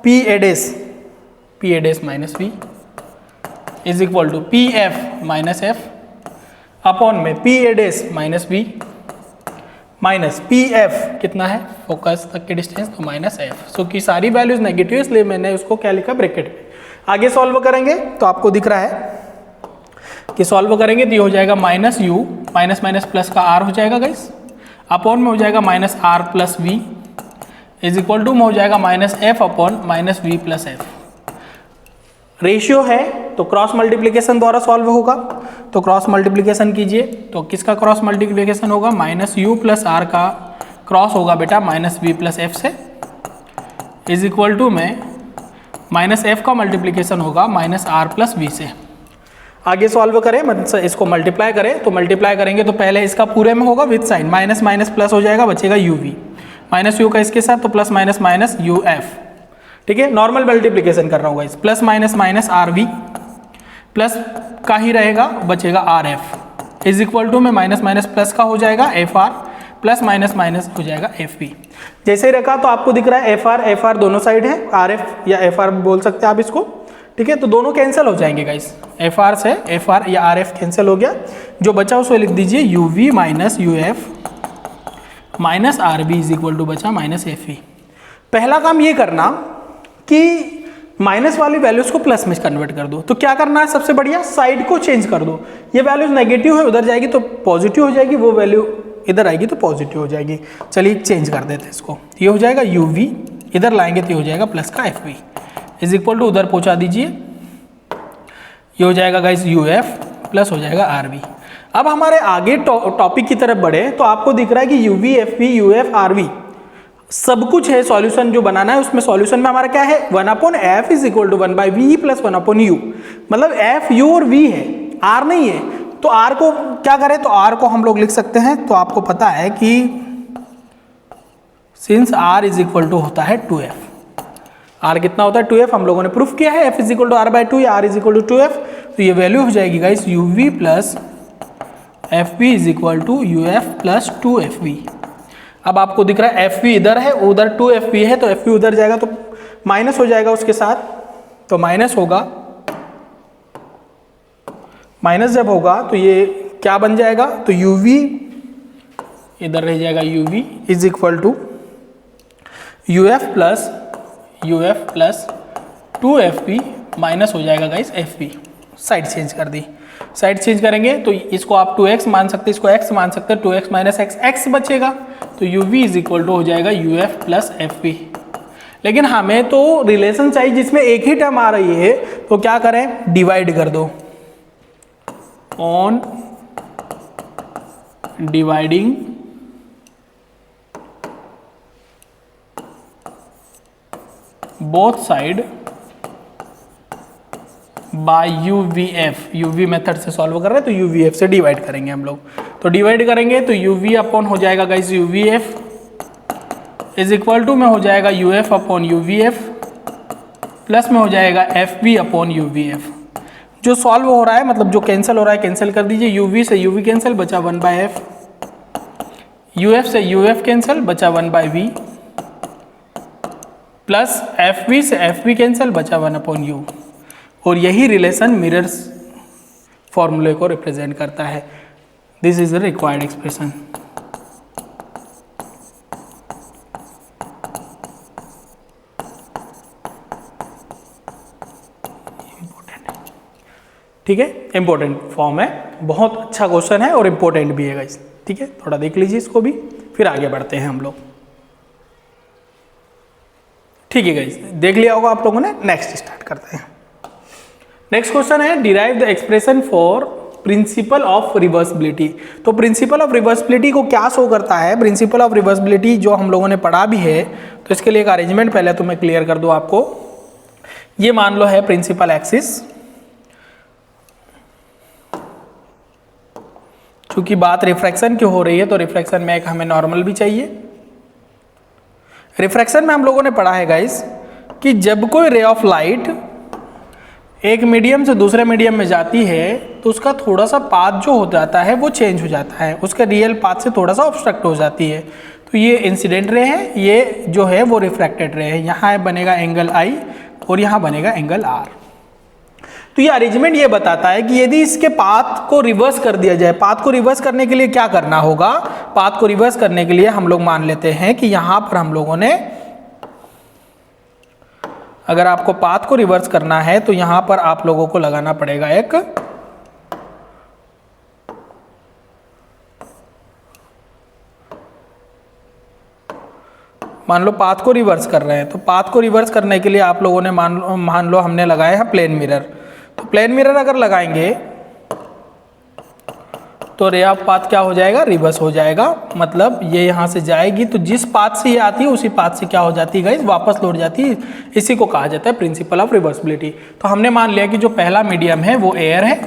PA dash minus V is equal to PF minus F upon में PA dash minus V minus PF कितना है, फोकस तक की डिस्टेंस, तो माइनस F। सो की सारी वैल्यूज नेगेटिव, इसलिए मैंने उसको क्या लिखा ब्रैकेट में। आगे सॉल्व करेंगे तो आपको दिख रहा है कि सॉल्व करेंगे तो ये हो जाएगा minus U minus minus plus का R हो जाएगा गाइस, अपॉन में हो जाएगा minus R plus V is equal to में हो जाएगा minus F upon minus V plus F। Ratio है तो क्रॉस मल्टीप्लीकेशन द्वारा सॉल्व होगा, तो क्रॉस मल्टीप्लीकेशन कीजिए, तो किसका क्रॉस मल्टीप्लीकेशन होगा, माइनस U प्लस R का क्रॉस होगा बेटा माइनस V प्लस F से, इज इक्वल टू में माइनस एफ का मल्टीप्लीकेशन होगा माइनस आर प्लस वी से। आगे सॉल्व करें, मतलब इसको मल्टीप्लाई करें, तो मल्टीप्लाई करेंगे तो पहले इसका पूरे में होगा with sign, minus minus plus हो जाएगा, बचेगा यू वी, माइनस यू का इसके साथ तो plus minus minus U F. ठीक है, नॉर्मल मल्टीप्लीकेशन कर रहा हूँ guys, plus minus minus R V plus का ही रहेगा, बचेगा R F is equal to में माइनस माइनस प्लस का हो जाएगा F R plus minus minus हो जाएगा एफ पी। जैसे ही रखा तो आपको दिख रहा है एफ आर दोनों साइड है, आर एफ या एफ आर बोल सकते हैं आप इसको। ठीक है, तो दोनों कैंसिल हो जाएंगे गाइस, एफ आर से एफ आर या आर एफ कैंसिल हो गया, जो बचा उसको लिख दीजिए U V minus U F minus R B is equal to बचा माइनस एफ ई। पहला काम ये करना कि माइनस वाली वैल्यूज को प्लस में कन्वर्ट कर दो। तो क्या करना है, सबसे बढ़िया साइड को चेंज कर दो, ये वैल्यूज नेगेटिव है उधर जाएगी तो पॉजिटिव हो जाएगी, वो वैल्यू इधर आएगी तो पॉजिटिव हो जाएगी। चलिए चेंज कर देते हैं इसको, ये हो जाएगा यू वी, इधर लाएंगे तो ये हो जाएगा प्लस का F V is equal to उधर पहुंचा दीजिए, ये हो जाएगा गाइस यू एफ प्लस हो जाएगा आर वी। अब हमारे आगे टॉपिक की तरफ बढ़े तो आपको दिख रहा है कि U V F V U F R V सब कुछ है, सॉल्यूशन जो बनाना है उसमें सॉल्यूशन में हमारा क्या है, 1/f is equal to 1/v plus 1/u, मतलब f u और v है, r नहीं है। तो r को क्या करें, तो r को हम लोग लिख सकते हैं, तो आपको पता है कि since r is equal to होता है 2f, r कितना होता है 2f, हम लोगों ने प्रूफ किया है f is equal to r/2 या r is equal to 2f, तो ये वैल्यू हो जाएगी guys uv plus F P is equal to U F plus 2fv। अब आपको दिख रहा है एफ पी इधर है, उधर 2fv है, तो एफ पी उधर जाएगा तो माइनस हो जाएगा उसके साथ, तो माइनस होगा, माइनस जब होगा तो ये क्या बन जाएगा, तो यू वी इधर रह जाएगा U V is equal to U F plus 2fp minus हो जाएगा guys F P. Side change कर दी, साइड चेंज करेंगे तो इसको आप 2x मान सकते हैं, इसको x मान सकते हैं, 2x माइनस x बचेगा, तो u v is equal to हो जाएगा u f plus F P. लेकिन हमें तो रिलेशन चाहिए जिसमें एक ही टर्म आ रही है, तो क्या करें, डिवाइड कर दो, on dividing both side by U V F, U V method से सॉल्व कर रहे हैं तो यू वी एफ से डिवाइड करेंगे हम लोग, तो डिवाइड करेंगे तो यू वी अपॉन हो जाएगा guys U V F is equal to में हो जाएगा U F upon U V F plus में हो जाएगा F B upon U V F. जो सॉल्व हो रहा है, मतलब जो कैंसिल हो रहा है कैंसिल कर दीजिए, यू वी से यू वी कैंसिल, बचा 1/f, यू एफ से यू एफ कैंसिल, बचा 1/v प्लस एफ बी से एफ बी कैंसिल, बचा 1/u। और यही रिलेशन मिरर्स फॉर्मूले को रिप्रेजेंट करता है। This is the required expression. ठीक है, इंपॉर्टेंट फॉर्म है, बहुत अच्छा क्वेश्चन है और इंपॉर्टेंट भी है गाइस। ठीक है, थोड़ा देख लीजिए इसको भी, फिर आगे बढ़ते हैं हम लोग। ठीक है गाइस, देख लिया होगा आप लोगों ने, नेक्स्ट स्टार्ट करते हैं। नेक्स्ट क्वेश्चन है derive the expression for principal of reversibility. तो प्रिंसिपल ऑफ रिवर्सिबिलिटी को क्या शो करता है, प्रिंसिपल ऑफ रिवर्सिबिलिटी जो हम लोगों ने पढ़ा भी है, तो इसके लिए एक अरेंजमेंट पहले तो मैं क्लियर कर दूं आपको। ये मान लो है प्रिंसिपल एक्सिस, चूंकि बात रिफ्रैक्शन की हो रही है तो रिफ्रैक्शन में एक हमें नॉर्मल भी चाहिए। रिफ्रैक्शन में हम लोगों ने पढ़ा है गाइस कि जब कोई रे ऑफ लाइट एक मीडियम से दूसरे मीडियम में जाती है तो उसका थोड़ा सा पाथ जो हो जाता है वो चेंज हो जाता है, उसका रियल पाथ से थोड़ा सा ऑब्स्ट्रक्ट हो जाती है। तो ये इंसिडेंट रे है, ये जो है वो रिफ्रैक्टेड रे है। यहाँ बनेगा एंगल आई और यहाँ बनेगा एंगल आर। तो ये अरेंजमेंट ये बताता है कि यदि इसके पाथ को रिवर्स कर दिया जाए, पाथ को रिवर्स करने के लिए क्या करना होगा, पाथ को रिवर्स करने के लिए हम लोग मान लेते हैं कि यहाँ पर हम लोगों ने, अगर आपको पाथ को रिवर्स करना है तो यहां पर आप लोगों को लगाना पड़ेगा एक मान लो पाथ को रिवर्स कर रहे हैं, तो पाथ को रिवर्स करने के लिए आप लोगों ने मान लो हमने लगाया है प्लेन मिरर। तो प्लेन मिरर अगर लगाएंगे तो रे ऑफ पाथ क्या हो जाएगा, रिवर्स हो जाएगा। मतलब ये यहाँ से जाएगी तो जिस पाथ से ये आती है उसी पाथ से क्या हो जाती है गाइस, वापस लौट जाती है। इसी को कहा जाता है प्रिंसिपल ऑफ रिवर्सिबिलिटी। तो हमने मान लिया कि जो पहला मीडियम है वो एयर है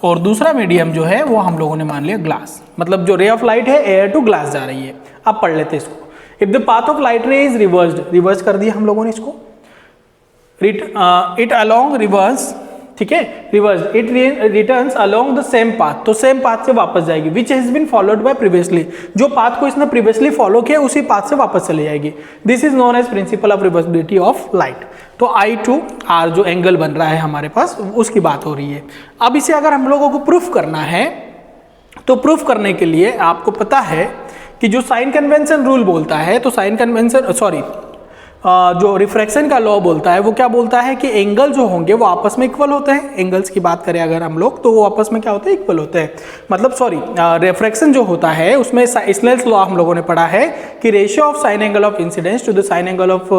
और दूसरा मीडियम जो है वो हम लोगों ने मान लिया ग्लास। मतलब जो रे ऑफ लाइट है एयर टू ग्लास जा रही है। अब पढ़ लेते इसको। If the path of light रे इज रिवर्स्ड, रिवर्स कर दिया हम लोगों ने इसको, इट अलोंग रिवर्स, ठीक है, reverse it returns along the same path, तो सेम पाथ से वापस जाएगी which has been followed by previously, जो पाथ को इसने प्रीवियसली फॉलो किया उसी पाथ से वापस चली जाएगी। This is known as principle of reversibility of light. तो I to R जो एंगल बन रहा है हमारे पास उसकी बात हो रही है। अब इसे अगर हम लोगों को प्रूफ करना है तो प्रूफ करने के लिए आपको पता है कि जो साइन कन्वेंशन रूल बोलता है, तो साइन कन्वेंशन जो रिफ्रैक्शन का लॉ बोलता है वो क्या बोलता है कि एंगल जो होंगे वो आपस में इक्वल होते हैं। एंगल्स की बात करें अगर हम लोग तो वो आपस में क्या होते हैं, इक्वल होते हैं। मतलब रिफ्रैक्शन जो होता है उसमें स्नेल्स लॉ हम लोगों ने पढ़ा है कि ratio of sine angle of incidence to the sine angle of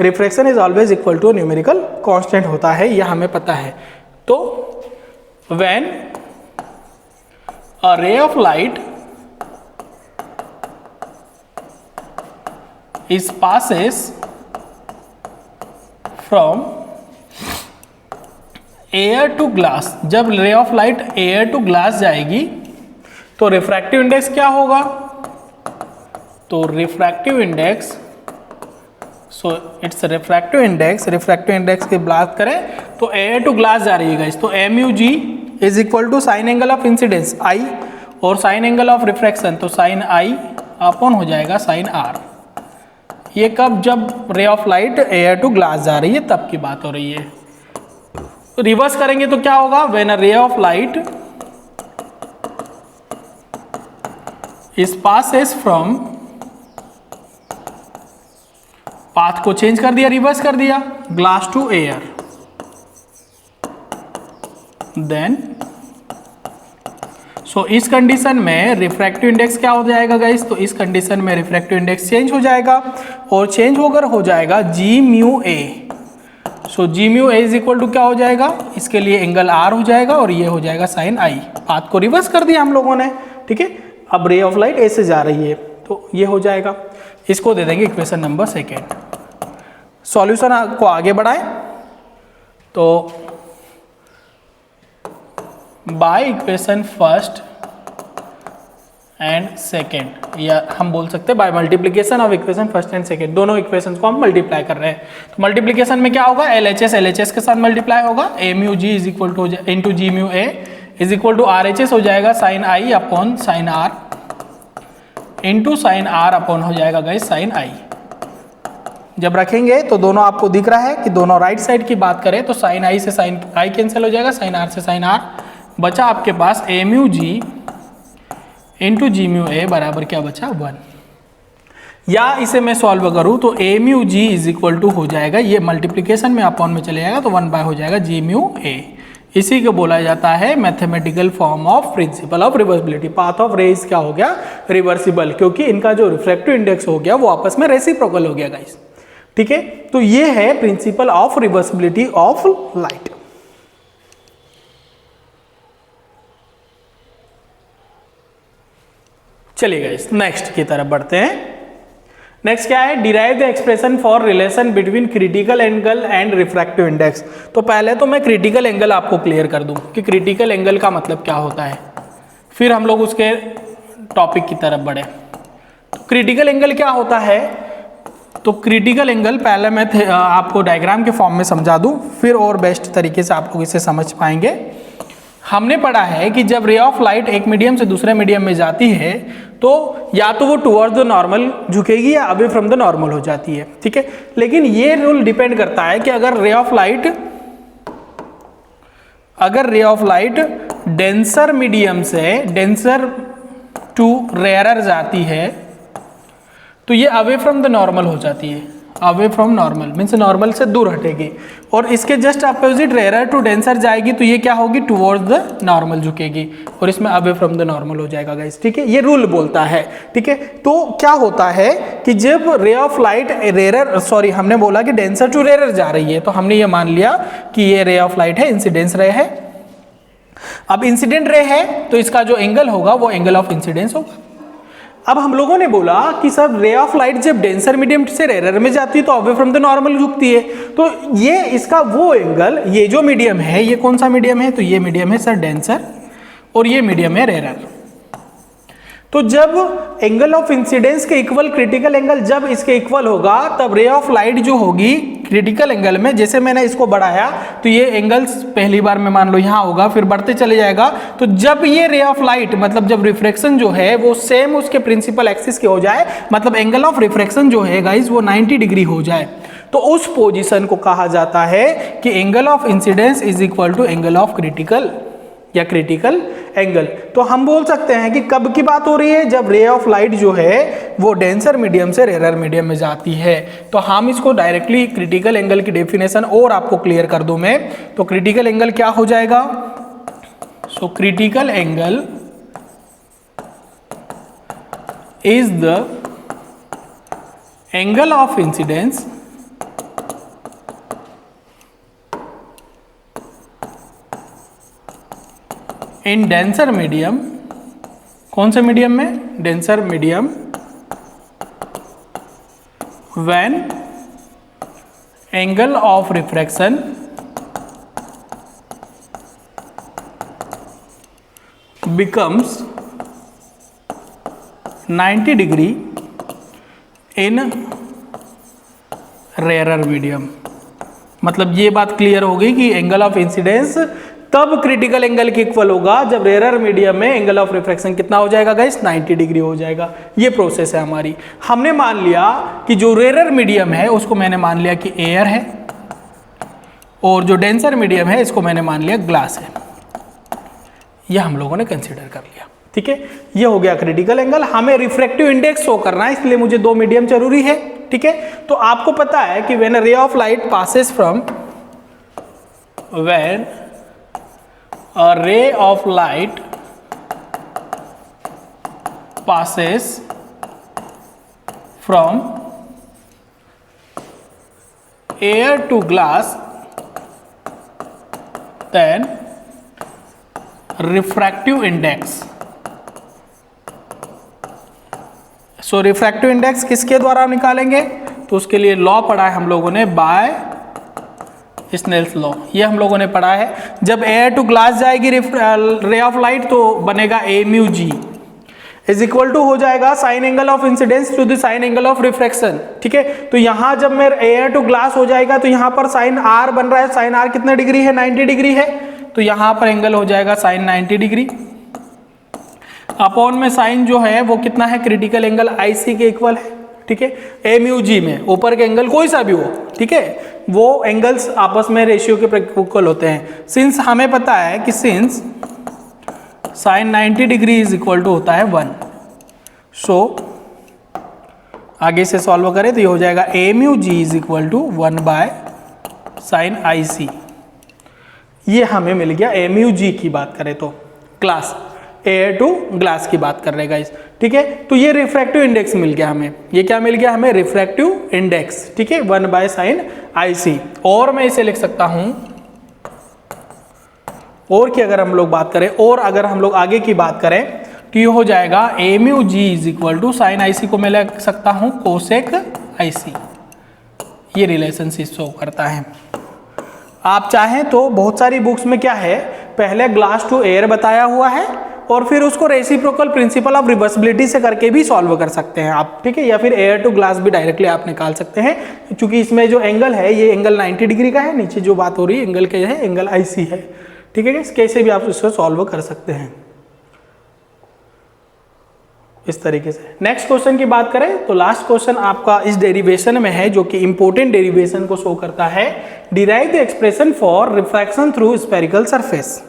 refraction is always equal to numerical constant होता है, यह हमें पता है। तो when a ray of light is passes from air to glass, जब ray of light air to glass जाएगी तो रिफ्रैक्टिव इंडेक्स क्या होगा, तो refractive index, so it's refractive index की बात करें तो एयर टू ग्लास जा रही है गाइस, तो MUG is equal to sine angle of incidence I और साइन एंगल ऑफ रिफ्रैक्शन तो साइन I अपॉन हो जाएगा साइन R। ये कब, जब ray of light air to glass जा रही है तब की बात हो रही है। रिवर्स करेंगे तो क्या होगा, when a ray of light is passes from, path को चेंज कर दिया, रिवर्स कर दिया, glass to air, then so इस कंडीशन में रिफ्रैक्टिव इंडेक्स क्या हो जाएगा गाइस, तो इस कंडीशन में रिफ्रैक्टिव इंडेक्स चेंज हो जाएगा और चेंज होकर हो जाएगा G/μA। So G/μA is equal to क्या हो जाएगा, इसके लिए एंगल R हो जाएगा और ये हो जाएगा साइन I। पाथ को रिवर्स कर दिया हम लोगों ने, ठीक है। अब रे ऑफ लाइट ऐसे जा रही है तो ये हो जाएगा, इसको दे देंगे इक्वेशन नंबर 2। सॉल्यूशन को आगे बढ़ाएं तो by equation first and second, या हम बोल सकते हैं by multiplication of equation first and second, दोनों इक्वेशंस को हम मल्टीप्लाई कर रहे हैं। तो मल्टीप्लीकेशन में क्या होगा, LHS के साथ मल्टीप्लाई होगा, MUG is equal to into G/μA is equal to RHS हो जाएगा sine I upon sine R into sine R upon हो जाएगा गाइस साइन I। जब रखेंगे तो दोनों आपको दिख रहा है कि दोनों राइट साइड की बात करें तो साइन I से साइन I कैंसिल हो जाएगा, साइन R से साइन R, बचा आपके पास MUG इंटू G/μA बराबर क्या बचा 1। या इसे मैं सॉल्व करूं तो MUG इज इक्वल टू हो जाएगा, ये मल्टीप्लीकेशन में अपॉन में चले जाएगा तो 1 हो जाएगा G/μA। इसी को बोला जाता है mathematical form of principle of reversibility. Path of rays क्या हो गया, रिवर्सिबल, क्योंकि इनका जो रिफ्रैक्टिव इंडेक्स हो गया वो आपस में रेसिप्रोकल हो गया गाइस, ठीक है। तो ये है principal of reversibility of light. चलिए गाइस नेक्स्ट की तरफ बढ़ते हैं। नेक्स्ट क्या है, derive the expression for relation between critical angle and refractive index. तो पहले तो मैं क्रिटिकल एंगल आपको क्लियर कर दूं कि क्रिटिकल एंगल का मतलब क्या होता है, फिर हम लोग उसके टॉपिक की तरफ बढ़े। तो क्रिटिकल एंगल क्या होता है, तो क्रिटिकल एंगल पहले मैं आपको डायग्राम के फॉर्म में समझा दूं, फिर और बेस्ट तरीके से आप लोग इसे समझ पाएंगे। हमने पढ़ा है कि जब रे ऑफ लाइट एक मीडियम से दूसरे मीडियम में जाती है तो या तो वो टुवर्ड्स द नॉर्मल झुकेगी या अवे फ्रॉम द नॉर्मल हो जाती है, ठीक है। लेकिन ये रूल डिपेंड करता है कि अगर रे ऑफ लाइट डेंसर मीडियम से डेंसर टू रेयरर जाती है तो ये अवे फ्रॉम द नॉर्मल हो जाती है, away from normal means normal से दूर हटेगी। और इसके just opposite rarer to denser जाएगी तो ये क्या होगी, टुवर्ड्स द नॉर्मल झुकेगी और इसमें अवे फ्रॉम द नॉर्मल हो जाएगा गाइस, ठीक है। ये रूल बोलता है, ठीक है। तो क्या होता है कि जब रे ऑफ लाइट हमने बोला कि डेंसर टू रेयर जा रही है तो हमने ये मान लिया कि ये रे ऑफ लाइट है, इंसिडेंस रे है। अब इंसिडेंट रे है तो इसका जो एंगल होगा वो एंगल ऑफ इंसिडेंस होगा। अब हम लोगों ने बोला कि सर रे ऑफ लाइट जब डेंसर मीडियम से रेयर में जाती है तो अवे फ्रॉम द नॉर्मल झुकती है, तो ये इसका वो एंगल, ये जो मीडियम है ये कौन सा मीडियम है, तो ये मीडियम है सर डेंसर और ये मीडियम है रेयर। तो जब एंगल ऑफ इंसिडेंस के इक्वल क्रिटिकल एंगल जब इसके इक्वल होगा तब रे ऑफ लाइट जो होगी क्रिटिकल एंगल में, जैसे मैंने इसको बढ़ाया तो ये एंगल्स पहली बार में मान लो यहाँ होगा, फिर बढ़ते चले जाएगा, तो जब ये रे ऑफ लाइट मतलब जब रिफ्रैक्शन जो है वो सेम उसके प्रिंसिपल एक्सिस के हो जाए, मतलब एंगल ऑफ रिफ्रैक्शन जो है गाइस वो 90 डिग्री हो जाए, तो उस पोजीशन को कहा जाता है कि angle of incidence is equal to angle of critical या क्रिटिकल एंगल। तो हम बोल सकते हैं कि कब की बात हो रही है, जब रे ऑफ लाइट जो है वो डेंसर मीडियम से रेयर मीडियम में जाती है। तो हम इसको डायरेक्टली क्रिटिकल एंगल की डेफिनेशन और आपको क्लियर कर दूं मैं, तो क्रिटिकल एंगल क्या हो जाएगा, so critical angle is the angle of incidence in denser medium, कौन से मीडियम में, denser medium, when angle of refraction becomes 90 degree in rarer medium. मतलब ये बात क्लियर हो गई कि एंगल ऑफ इंसिडेंस तब क्रिटिकल एंगल के इक्वल होगा जब रेयर मीडियम में एंगल ऑफ रिफ्रैक्शन कितना हो जाएगा गाइस, 90 डिग्री हो जाएगा। ये प्रोसेस है हमारी। हमने मान लिया कि जो रेयर मीडियम है उसको मैंने मान लिया कि एयर है और जो डेंसर मीडियम है इसको मैंने मान लिया ग्लास है। यह हम लोगों ने कंसीडर कर लिया, ठीक है। ये हो गया क्रिटिकल एंगल। हमें रिफ्रैक्टिव इंडेक्स शो करना है, इसलिए मुझे दो मीडियम जरूरी है, ठीक है। तो आपको पता है कि व्हेन रे of light passes from, when a ray of light passes from air to glass, then refractive index, so refractive index किसके द्वारा निकालेंगे, तो उसके लिए लॉ पढ़ा है हम लोगों ने, बाय स्नेल्स लॉ, ये हम लोगों ने पढ़ा है। जब एयर टू ग्लास जाएगी रे ऑफ लाइट तो बनेगा a mu g is equal to हो जाएगा sine angle of incidence to the sine angle of refraction, ठीक है। तो यहां जब मेरा एयर टू ग्लास हो जाएगा तो यहां पर साइन आर बन रहा है, साइन आर कितने डिग्री है, 90 डिग्री है, तो यहां पर एंगल हो जाएगा साइन 90 डिग्री। अपॉन में साइन जो है वो कितना है, क्रिटिकल एंगल आईसी के इक्वल है, ठीक है। एम यू जी में ऊपर के एंगल कोई सा भी हो, ठीक है, वो एंगल्स आपस में रेशियो के इक्वल होते हैं। सिंस हमें पता है कि since sine 90 degree is equal to होता है 1, सो आगे से सॉल्व करें तो ये हो जाएगा M U G is equal to 1 by sine I C. ये हमें मिल गया एम यू जी की बात करें तो, ग्लास, एयर टू ग्लास की बात कर रहे हैं गाइस, ठीक है। तो ये रिफ्रैक्टिव इंडेक्स मिल गया हमें, ये क्या मिल गया हमें, रिफ्रैक्टिव इंडेक्स, ठीक है, 1 बाय साइन आई सी। और मैं इसे लिख सकता हूं, और की अगर हम लोग बात करें, और अगर हम लोग आगे की बात करें तो ये हो जाएगा M U G is equal to sine I C को मैं लिख सकता हूं कोसेक आई सी। ये रिलेशनशिप शो करता है। आप चाहें तो बहुत सारी बुक्स में क्या है, पहले ग्लास टू एयर बताया हुआ है और फिर उसको रेसिप्रोकल प्रिंसिपल ऑफ रिवर्सिबिलिटी से करके भी सॉल्व कर सकते हैं आप, ठीक है, या फिर एयर टू ग्लास भी डायरेक्टली आप निकाल सकते हैं, क्योंकि इसमें जो एंगल है ये एंगल 90 डिग्री का है, नीचे जो बात हो रही है एंगल क्या है, एंगल आईसी है, ठीक है। कैसे भी आप इसको सॉल्व कर सकते हैं इस तरीके से। नेक्स्ट क्वेश्चन की बात करें तो लास्ट क्वेश्चन आपका इस डेरिवेशन में है, जो कि इंपॉर्टेंट डेरिवेशन को शो करता है, derive the expression for refraction through spherical surface.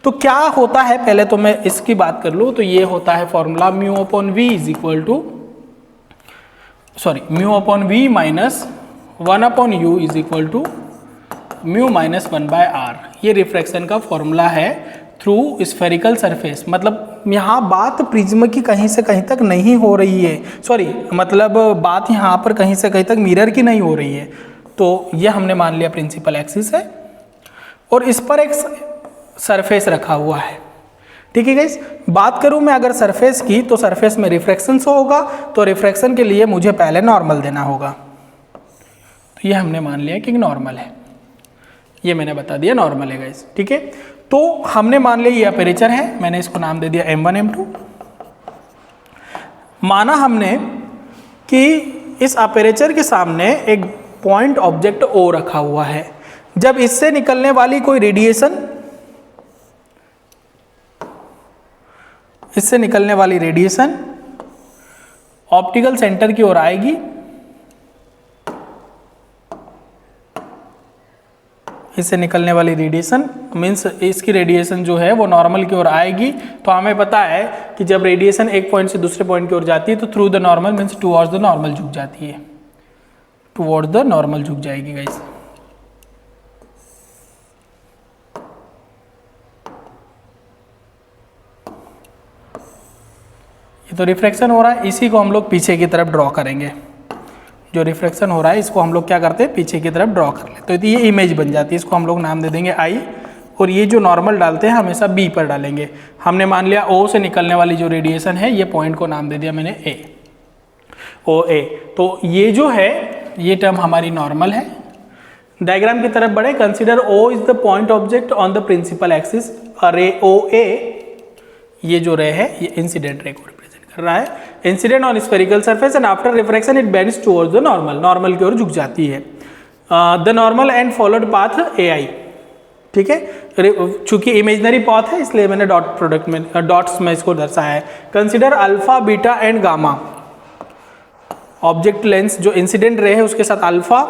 तो क्या होता है, पहले तो मैं इसकी बात कर लूँ, तो ये होता है formula mu upon V is equal to, sorry, mu upon V minus 1 upon U is equal to mu minus 1 by R. ये रिफ्रैक्शन का फॉर्मूला है थ्रू स्फेरिकल सरफेस। मतलब यहाँ बात प्रिज्म की कहीं से कहीं तक नहीं हो रही है, सॉरी, मतलब बात यहाँ पर कहीं से कहीं तक मिरर की नहीं हो रही है। तो ये हमने मान लिया प्रिंसिपल एक्सिस है और इस पर एक सरफेस रखा हुआ है, ठीक है गाइस। बात करूं मैं अगर सरफेस की, तो सरफेस में रिफ्रैक्शन शो होगा, तो रिफ्रैक्शन के लिए मुझे पहले नॉर्मल देना होगा। तो ये हमने मान लिया कि नॉर्मल है, ये मैंने बता दिया नॉर्मल है गाइस, ठीक है। तो हमने मान लिया ये अपेरेचर है, मैंने इसको नाम दे दिया M1 M2। माना हमने कि इस अपेरेचर के सामने एक पॉइंट ऑब्जेक्ट O रखा हुआ है। जब इससे निकलने वाली कोई रेडिएशन, इससे निकलने वाली रेडिएशन ऑप्टिकल सेंटर की ओर आएगी, इससे निकलने वाली रेडिएशन मीन्स इसकी रेडिएशन जो है वो नॉर्मल की ओर आएगी। तो हमें पता है कि जब रेडिएशन एक पॉइंट से दूसरे पॉइंट की ओर जाती है तो through the normal means towards the normal झुक जाती है, टुवर्ड्स द नॉर्मल झुक जाएगी गाइस। ये तो रिफ्रैक्शन हो रहा है, इसी को हम लोग पीछे की तरफ ड्रॉ करेंगे। जो रिफ्रैक्शन हो रहा है इसको हम लोग क्या करते हैं, पीछे की तरफ ड्रॉ कर लेते हैं। तो ये इमेज बन जाती है, इसको हम लोग नाम दे देंगे I, और ये जो नॉर्मल डालते हैं हमेशा B पर डालेंगे। हमने मान लिया O से निकलने वाली जो रेडिएशन है, ये पॉइंट को नाम दे दिया मैंने A, OA। तो ये जो है ये टर्म हमारी नॉर्मल है। डायग्राम की तरफ बढ़े, consider O is the point object on the principal axis, ray OA, ये जो रे है ये इंसिडेंट रे को रहा है, incident on spherical surface and after refraction it bends towards the normal, normal की ओर झुक जाती है। The normal and followed path AI, ठीक है। चूंकि इमेजनरी पाथ है इसलिए मैंने डॉट प्रोडक्ट में डॉट्स में इसको दर्शाया है। Consider alpha beta and gamma, object lens जो इंसिडेंट रे है उसके साथ अल्फा,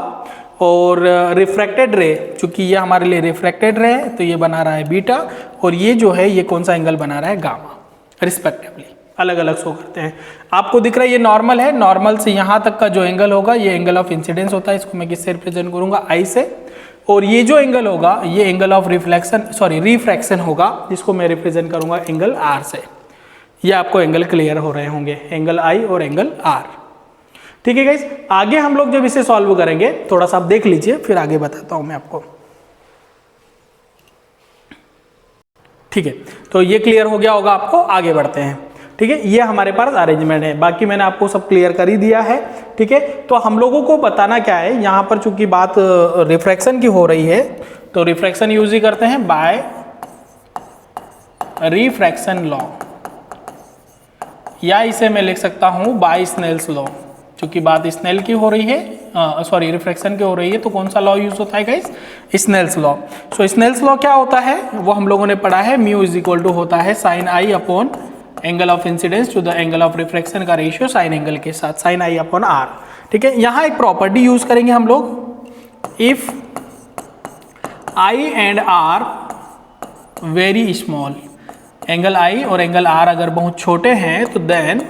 और रिफ्रैक्टेड रे, चूंकि ये हमारे लिए रिफ्रैक्टेड रे है तो ये बना रहा है बीटा, और ये जो है ये कौन सा एंगल बना रहा है, गामा, रिस्पेक्टिवली। अलग अलग शो करते हैं। आपको दिख रहा है ये नॉर्मल है, नॉर्मल से यहाँ तक का जो एंगल होगा ये एंगल ऑफ इंसिडेंस होता है, इसको मैं किससे रिप्रेजेंट करूंगा, I से। और ये जो एंगल होगा ये एंगल ऑफ रिफ्रैक्शन होगा, जिसको मैं रिप्रेजेंट करूंगा एंगल R से। ये आपको एंगल क्लियर हो रहे होंगे, एंगल I और एंगल R, ठीक है गाइस। आगे हम लोग जब इसे सॉल्व करेंगे, थोड़ा सा आप देख लीजिए फिर आगे बताता हूं मैं आपको, ठीक है। तो ये क्लियर हो गया होगा आपको, आगे बढ़ते हैं, ठीक है। ये हमारे पास अरेंजमेंट है, बाकी मैंने आपको सब क्लियर कर ही दिया है, ठीक है। तो हम लोगों को बताना क्या है, यहाँ पर चूंकि बात रिफ्रैक्शन की हो रही है तो रिफ्रैक्शन यूज ही करते हैं बाय रिफ्रैक्शन लॉ, या इसे मैं लिख सकता हूँ बाय स्नेल्स लॉ। चूंकि बात स्नेल की हो रही है, रिफ्रैक्शन की हो रही है, तो कौन सा लॉ यूज होता है गाइस, स्नेल्स लॉ। सो स्नेल्स लॉ क्या होता है वो हम लोगों ने पढ़ा है, म्यू इज इक्वल टू होता है sine I upon angle of incidence to the angle of refraction का रेशियो साइन एंगल के साथ, साइन I अपॉन R, ठीक है। यहाँ एक प्रॉपर्टी यूज करेंगे हम लोग, if I and R very small, angle I और एंगल R अगर बहुत छोटे हैं तो then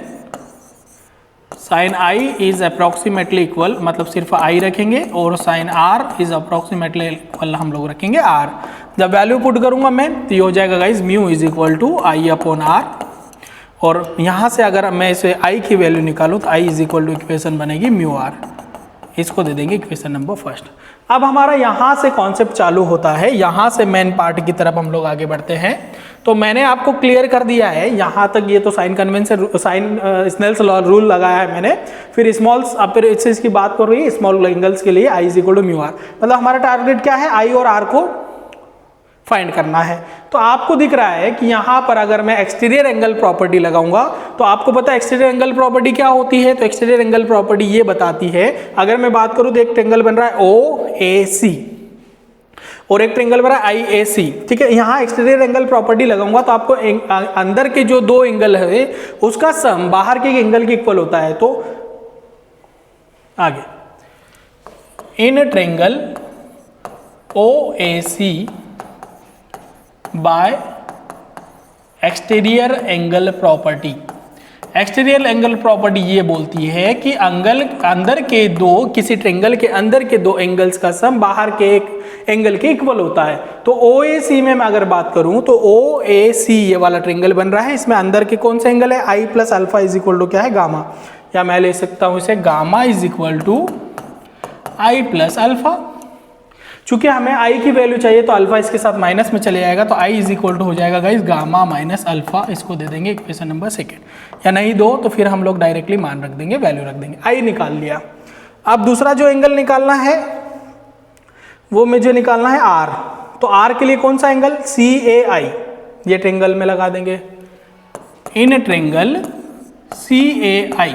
sine I is approximately equal, मतलब सिर्फ I रखेंगे, और sine R is approximately equal हम लोग रखेंगे R। जब वैल्यू पुट करूंगा मैं तो ये हो जाएगा guys mu is equal to I upon R, और यहाँ से अगर मैं इसे I की वैल्यू निकालूँ तो I is equal to equation बनेगी म्यू R, इसको दे देंगे इक्वेशन नंबर फर्स्ट। अब हमारा यहाँ से कॉन्सेप्ट चालू होता है, यहाँ से मेन पार्ट की तरफ हम लोग आगे बढ़ते हैं। तो मैंने आपको क्लियर कर दिया है यहाँ तक, ये तो sign convention, sign Snell's law rule लगाया है मैंने। फिर स्मॉल अपेरेचर्स की बात कर रही है, स्मॉल एंगल्स के लिए I is equal to mu R, मतलब हमारा टारगेट क्या है, I और R को फाइंड करना है। तो आपको दिख रहा है कि यहाँ पर अगर मैं एक्सटीरियर एंगल प्रॉपर्टी लगाऊंगा तो आपको पता है एक्सटीरियर एंगल प्रॉपर्टी क्या होती है, तो एक्सटीरियर एंगल प्रॉपर्टी ये बताती है, अगर मैं बात करूँ तो एक ट्रायंगल बन रहा है OAC और एक ट्रायंगल बन रहा है IAC, ठीक है। यहाँ एक्सटीरियर एंगल प्रॉपर्टी लगाऊंगा तो आपको अंदर के जो दो एंगल है उसका सम बाहर के एंगल के इक्वल होता है। तो आगे in triangle OAC bye exterior angle property, exterior angle property ये बोलती है कि अंदर के दो, किसी ट्रायंगल के अंदर के दो एंगल्स का सम बाहर के एक एंगल के इक्वल होता है। तो OAC में मैं अगर बात करूं तो OAC ये वाला ट्रायंगल बन रहा है, इसमें अंदर के कौन से एंगल है, I plus alpha is equal to क्या है, गामा, या मैं ले सकता हूं इसे gamma is equal to I plus alpha. चूंकि हमें आई की वैल्यू चाहिए तो अल्फा इसके साथ माइनस में चले जाएगा, तो आई इज इक्वल टू हो जाएगा गाइस गामा माइनस अल्फा, इसको दे देंगे इक्वेशन नंबर सेकेंड, या नहीं दो तो फिर हम लोग डायरेक्टली मान रख देंगे, वैल्यू रख देंगे। आई निकाल लिया। अब दूसरा जो एंगल निकालना है वो मुझे निकालना है आर। तो आर के लिए कौन सा एंगल, सी ए आई, ये ट्रेंगल में लगा देंगे। इन ट्रेंगल सी ए आई,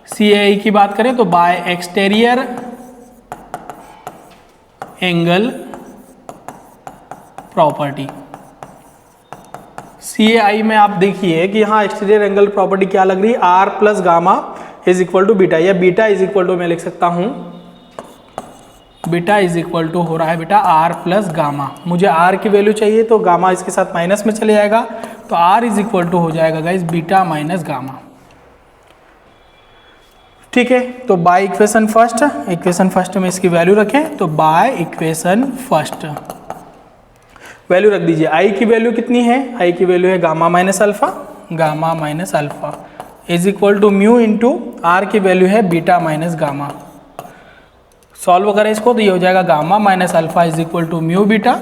सी ए आई की बात करें तो बाय एक्सटेरियर एंगल प्रॉपर्टी, सी ए आई में आप देखिए कि यहाँ एक्सटीरियर एंगल प्रॉपर्टी क्या लग रही है, R plus gamma is equal to beta, या बीटा इज इक्वल टू मैं लिख सकता हूँ, बीटा इज इक्वल टू हो रहा है बेटा आर प्लस गामा। मुझे आर की वैल्यू चाहिए तो गामा इसके साथ माइनस में चले जाएगा, तो आर इज इक्वल टू हो जाएगा गाइस बीटा माइनस गामा। ठीक है, तो बाय इक्वेशन फर्स्ट में इसकी वैल्यू रखें, तो बाय इक्वेशन फर्स्ट वैल्यू रख दीजिए। आई की वैल्यू कितनी है, आई की वैल्यू है gamma minus alpha is equal to mu into R की वैल्यू है बीटा माइनस गामा। सॉल्व करें इसको तो ये हो जाएगा gamma minus alpha is equal to mu beta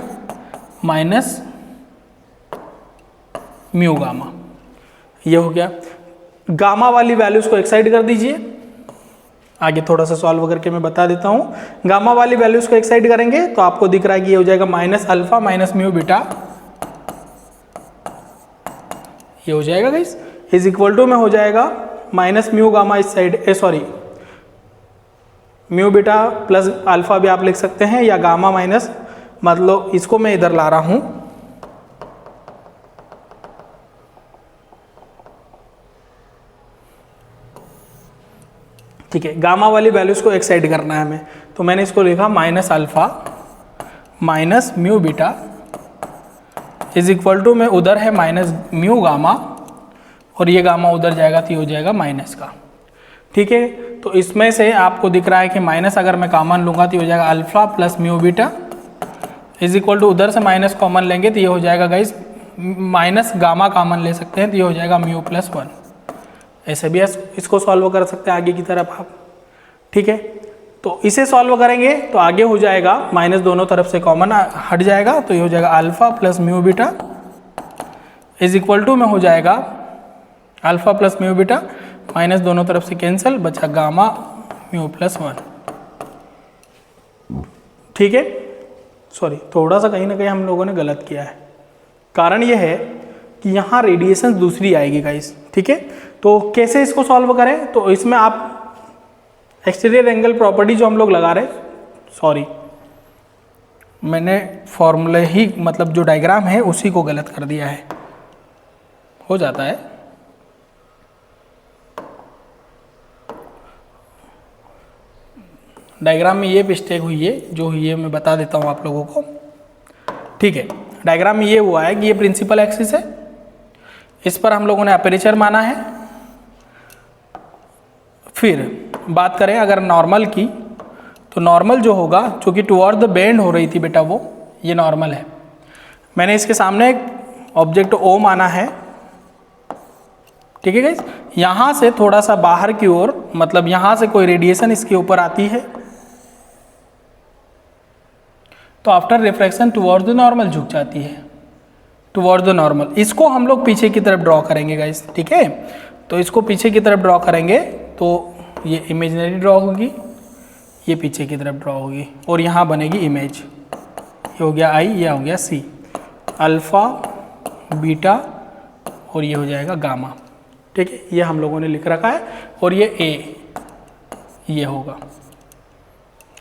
minus mu gamma, ये हो गया। गामा वाली वैल्यूज को एक साइड कर दीजिए, आगे थोड़ा सा सॉल्व करके मैं बता देता हूँ। गामा वाली वैल्यूज को एक साइड करेंगे तो आपको दिख रहा है कि ये हो जाएगा minus alpha minus mu beta, ये हो जाएगा गाइस, इज इक्वल टू में हो जाएगा माइनस म्यू गामा इस side, mu beta plus alpha भी आप लिख सकते हैं, या गामा माइनस, मतलब इसको मैं इधर ला रहा हूं, ठीक है। गामा वाली वैल्यूज को एक साइड करना है हमें, तो मैंने इसको लिखा minus alpha minus mu beta is equal to में उधर है माइनस म्यू गामा, और ये गामा उधर जाएगा तो ये हो जाएगा माइनस का। ठीक है, तो इसमें से आपको दिख रहा है कि माइनस अगर मैं कॉमन लूँगा तो ये हो जाएगा alpha plus mu beta is equal to उधर से माइनस कॉमन लेंगे तो ये हो जाएगा गाइस माइनस गामा कॉमन ले सकते हैं तो ये हो जाएगा म्यू प्लस 1। ऐसे भी इसको सॉल्व कर सकते हैं आगे की तरफ आप। ठीक है, तो इसे सॉल्व करेंगे तो आगे हो जाएगा माइनस दोनों तरफ से कॉमन हट जाएगा तो ये हो जाएगा alpha plus mu beta is equal to में हो जाएगा alpha plus mu beta minus दोनों तरफ से कैंसिल, बचा गामा म्यू प्लस 1। ठीक है, सॉरी थोड़ा सा कहीं ना कहीं हम लोगों ने गलत किया है, कारण ये है कि यहाँ रेडिएशन दूसरी आएगी गाइस। ठीक है, तो कैसे इसको सॉल्व करें, तो इसमें आप एक्सटीरियर एंगल प्रॉपर्टी जो हम लोग लगा रहे, सॉरी मैंने फॉर्मूले ही मतलब जो डायग्राम है उसी को गलत कर दिया है, हो जाता है। डायग्राम में ये मिस्टेक हुई है, जो हुई है मैं बता देता हूँ आप लोगों को। ठीक है, डायग्राम में ये हुआ है कि ये प्रिंसिपल एक्सिस है, इस पर हम लोगों ने अपेरेचर माना है। फिर बात करें अगर नॉर्मल की, तो नॉर्मल जो होगा, चूँकि टुवर्ड द बेंड हो रही थी बेटा वो, ये नॉर्मल है। मैंने इसके सामने एक ऑब्जेक्ट ओ माना है। ठीक है गाइस, यहाँ से थोड़ा सा बाहर की ओर, मतलब यहाँ से कोई रेडिएशन इसके ऊपर आती है तो after refraction toward the normal झुक जाती है, टुवर्ड द नॉर्मल। इसको हम लोग पीछे की तरफ ड्रॉ करेंगे गाइस। ठीक है, तो इसको पीछे की तरफ ड्रॉ करेंगे तो ये इमेजिनरी ड्रॉ होगी, ये पीछे की तरफ ड्रॉ होगी और यहाँ बनेगी इमेज। ये हो गया आई, ये हो गया सी, अल्फा बीटा और ये हो जाएगा गामा। ठीक है, ये हम लोगों ने लिख रखा है, और ये ए ये होगा,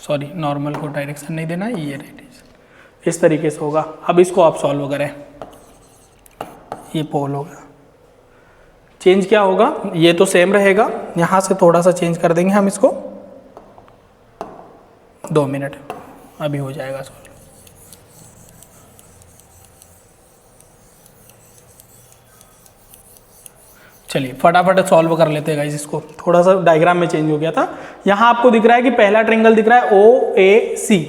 सॉरी नॉर्मल को डायरेक्शन नहीं देना, ये रेडिएशन इस तरीके से होगा। अब इसको आप सॉल्व करें, ये पोल होगा, चेंज क्या होगा, ये तो सेम रहेगा, यहाँ से थोड़ा सा चेंज कर देंगे हम इसको, 2 मिनट अभी हो जाएगा सॉल्व। चलिए फटाफट सॉल्व कर लेते हैं गाइस इसको, थोड़ा सा डायग्राम में चेंज हो गया था। यहाँ आपको दिख रहा है कि पहला ट्रायंगल दिख रहा है ओ ए सी।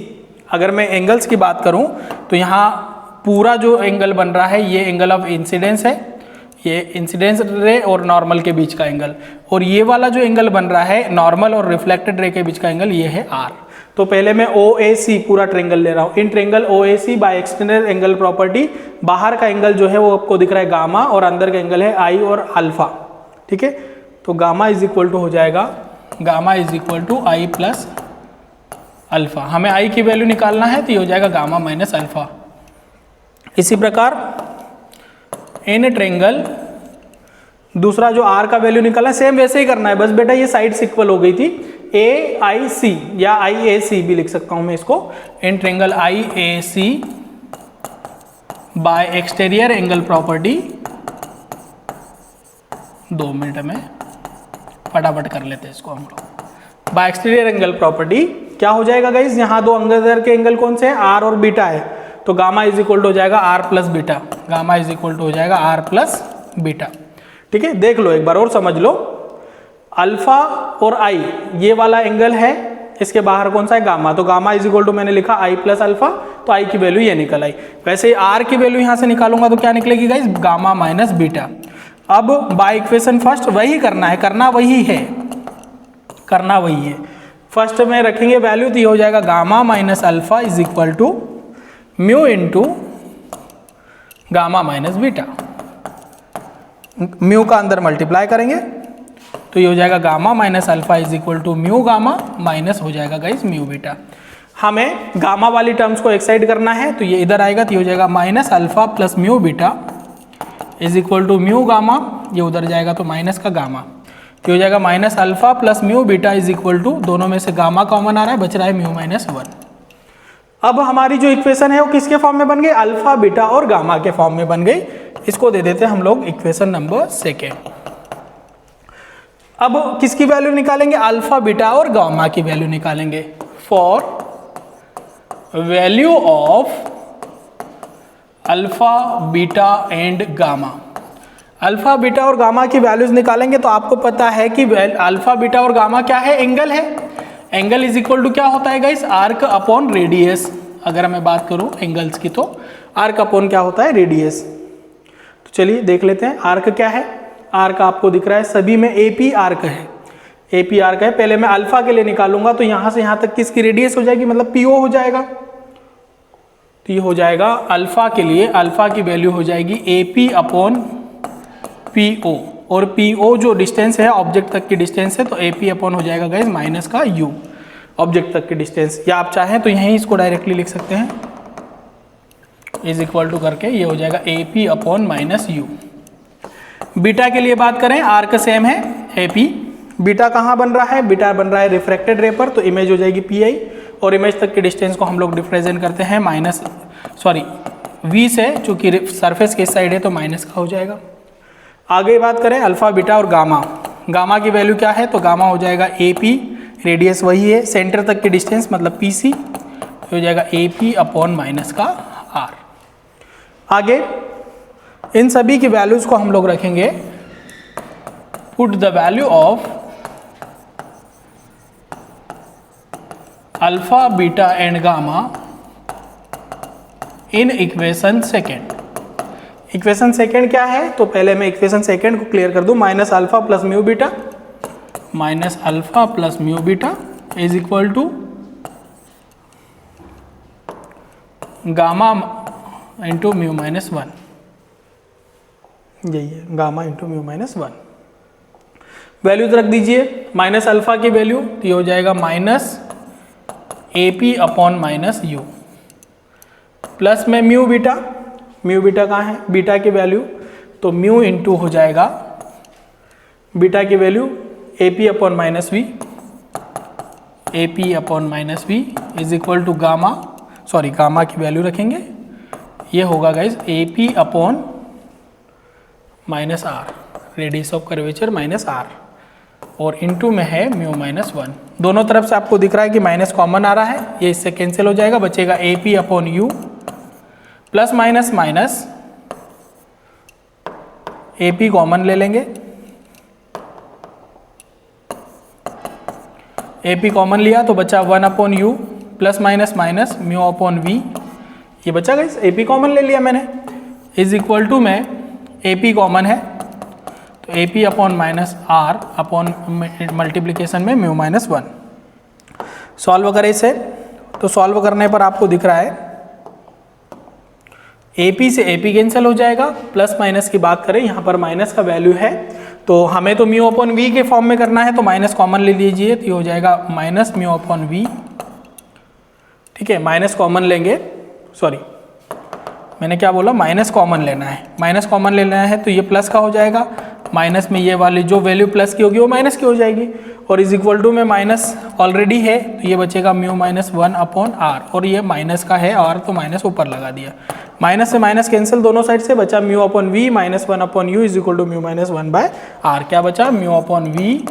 अगर मैं एंगल्स की बात करूँ तो यहाँ पूरा जो एंगल बन रहा है ये एंगल ऑफ इंसिडेंस है, ये इंसिडेंस रे और नॉर्मल के बीच का एंगल, और ये वाला जो एंगल बन रहा है नॉर्मल और रिफ्लेक्टेड रे के बीच का एंगल, ये है आर। तो पहले मैं OAC पूरा ट्रेंगल ले रहा हूँ। In triangle OAC by external angle property, बाहर का एंगल जो है वो आपको दिख रहा है गामा और अंदर का एंगल है आई और अल्फा। ठीक है, तो गामा इज इक्वल टू हो जाएगा, gamma is equal to I plus alpha. हमें आई की वैल्यू निकालना है तो ये हो जाएगा गामा माइनस अल्फा। इसी प्रकार इन ट्रेंगल दूसरा जो आर का वैल्यू निकालना है सेम वैसे ही करना है, बस बेटा ये साइड इक्वल हो गई थी। AIC या IAC भी लिख सकता हूं मैं इसको। In triangle IAC bye exterior angle property, 2 minute में फटाफट कर लेते हैं इसको हम लोग। बाय एक्सटीरियर एंगल प्रॉपर्टी क्या हो जाएगा गाइज, यहाँ दो अंदर के एंगल कौन से हैं, आर और बीटा है, तो गामा इज इक्वल टू हो जाएगा R plus beta. Gamma is equal to हो जाएगा आर प्लस बीटा। ठीक है, देख लो एक बार और समझ लो। अल्फा और आई ये वाला एंगल है, इसके बाहर कौन सा है, गामा, तो गामा इज इक्वल टू मैंने लिखा आई प्लस अल्फा, तो आई की वैल्यू ये निकल आई। वैसे आर की वैल्यू यहां से निकालूंगा तो क्या निकलेगी गाइस, गामा माइनस बीटा। अब बाय इक्वेशन फर्स्ट वही करना है, करना वही है। फर्स्ट में रखेंगे वैल्यू तो ये हो जाएगा gamma minus alpha is equal to mu into gamma minus beta. Mu का अंदर मल्टीप्लाई करेंगे तो ये हो जाएगा gamma minus alpha is equal to mu gamma minus हो जाएगा गाइस म्यू बीटा। हमें गामा वाली टर्म्स को एक साइड करना है तो ये इधर आएगा तो ये हो जाएगा minus alpha plus mu beta is equal to mu gamma, ये उधर जाएगा तो माइनस का गामा, तो हो जाएगा minus alpha plus mu beta is equal to, दोनों में से गामा कॉमन आ रहा है, बच रहा है म्यू माइनस 1। अब हमारी जो इक्वेशन है वो किसके फॉर्म में बन गई, अल्फा बीटा और गामा के फॉर्म में बन गई। इसको दे देते हैं हम लोग इक्वेशन नंबर 2। अब किसकी वैल्यू निकालेंगे, अल्फा बीटा और गामा की वैल्यू निकालेंगे। For value of alpha beta and gamma, alpha beta और गामा की वैल्यूज निकालेंगे तो आपको पता है कि अल्फा बीटा और गामा क्या है, एंगल है। एंगल इज इक्वल टू क्या होता है गाइस, आर्क अपॉन रेडियस। अगर मैं बात करूं एंगल्स की तो आर्क अपॉन क्या होता है, रेडियस। तो चलिए देख लेते हैं आर्क क्या है। आर्क आपको दिख रहा है सभी में AP आर्क है, AP आर्क है। पहले मैं अल्फा के लिए निकालूंगा तो यहां से यहां तक किसकी रेडियस हो जाएगी, मतलब PO हो जाएगा। तो ये हो जाएगा अल्फा के लिए, अल्फा की वैल्यू हो जाएगी AP अपॉन PO, और PO जो डिस्टेंस है ऑब्जेक्ट तक की डिस्टेंस है, तो AP अपॉन हो जाएगा गाइस माइनस का U, ऑब्जेक्ट तक की डिस्टेंस। या आप चाहें तो यहीं इसको डायरेक्टली लिख सकते हैं, इज इक्वल टू करके ये हो जाएगा AP upon minus U। Beta के लिए बात करें, आर्क सेम है AP। बीटा कहाँ बन रहा है, बीटा बन रहा है रिफ्रैक्टेड रे पर, तो इमेज हो जाएगी PI, और इमेज तक की डिस्टेंस को हम लोग रिप्रेजेंट करते हैं V से, चूंकि सरफेस के साइड है तो माइनस का हो जाएगा। आगे बात करें अल्फा बीटा और गामा, गामा की वैल्यू क्या है, तो गामा हो जाएगा AP, रेडियस वही है, सेंटर तक की डिस्टेंस मतलब PC, तो हो जाएगा AP अपॉन माइनस का R। आगे इन सभी की वैल्यूज को हम लोग रखेंगे, put the value of alpha beta and gamma in equation 2। Equation 2 क्या है, तो पहले मैं इक्वेशन 2 को क्लियर कर दूं। Minus alpha plus mu beta, minus alpha plus mu beta is equal to gamma into mu minus 1, यही है gamma into mu minus 1। Values रख दीजिए, माइनस अल्फा की वैल्यू तो ये हो जाएगा minus AP upon minus U, plus में म्यू बीटा कहाँ है, बीटा की वैल्यू तो म्यू इंटू हो जाएगा बीटा की value AP upon minus V, AP upon minus V is equal to gamma की वैल्यू रखेंगे, ये होगा guys AP upon minus R, radius of curvature minus R, और इनटू में है म्यू माइनस 1। दोनों तरफ से आपको दिख रहा है कि माइनस कॉमन आ रहा है, ये इससे कैंसिल हो जाएगा, बचेगा AP upon U plus minus minus AP common ले लेंगे, AP कॉमन लिया तो बचा 1 upon U plus minus minus mu upon V, ये बचा गाइस AP कॉमन ले लिया मैंने, इज इक्वल टू में AP कॉमन है तो AP upon minus R upon multiplication में म्यू माइनस 1। सॉल्व करें इसे, तो सॉल्व करने पर आपको दिख रहा है AP से AP कैंसिल हो जाएगा, प्लस माइनस की बात करें यहाँ पर माइनस का वैल्यू है, तो हमें तो म्यू अपॉन वी के फॉर्म में करना है, तो माइनस कॉमन ले लीजिए, तो ये हो जाएगा माइनस म्यू अपॉन वी। ठीक है, माइनस कॉमन लेंगे, सॉरी मैंने क्या बोला, माइनस कॉमन लेना है, माइनस कॉमन लेना है तो ये प्लस का हो जाएगा, माइनस में ये वाली जो वैल्यू प्लस की होगी वो माइनस की हो जाएगी, और इज इक्वल टू में माइनस ऑलरेडी है तो ये बचेगा म्यू माइनस 1 अपॉन आर, और ये माइनस का है आर तो माइनस ऊपर लगा दिया, माइनस से माइनस कैंसिल दोनों साइड से, बचा mu upon V minus 1 upon U is equal to mu minus 1 by R. क्या बचा, mu upon V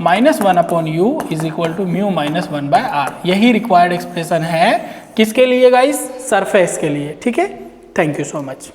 minus 1 upon U is equal to mu minus 1 by R. यही रिक्वायर्ड एक्सप्रेशन है किसके लिए गाइस, सरफेस के लिए। ठीक है, थैंक यू सो मच।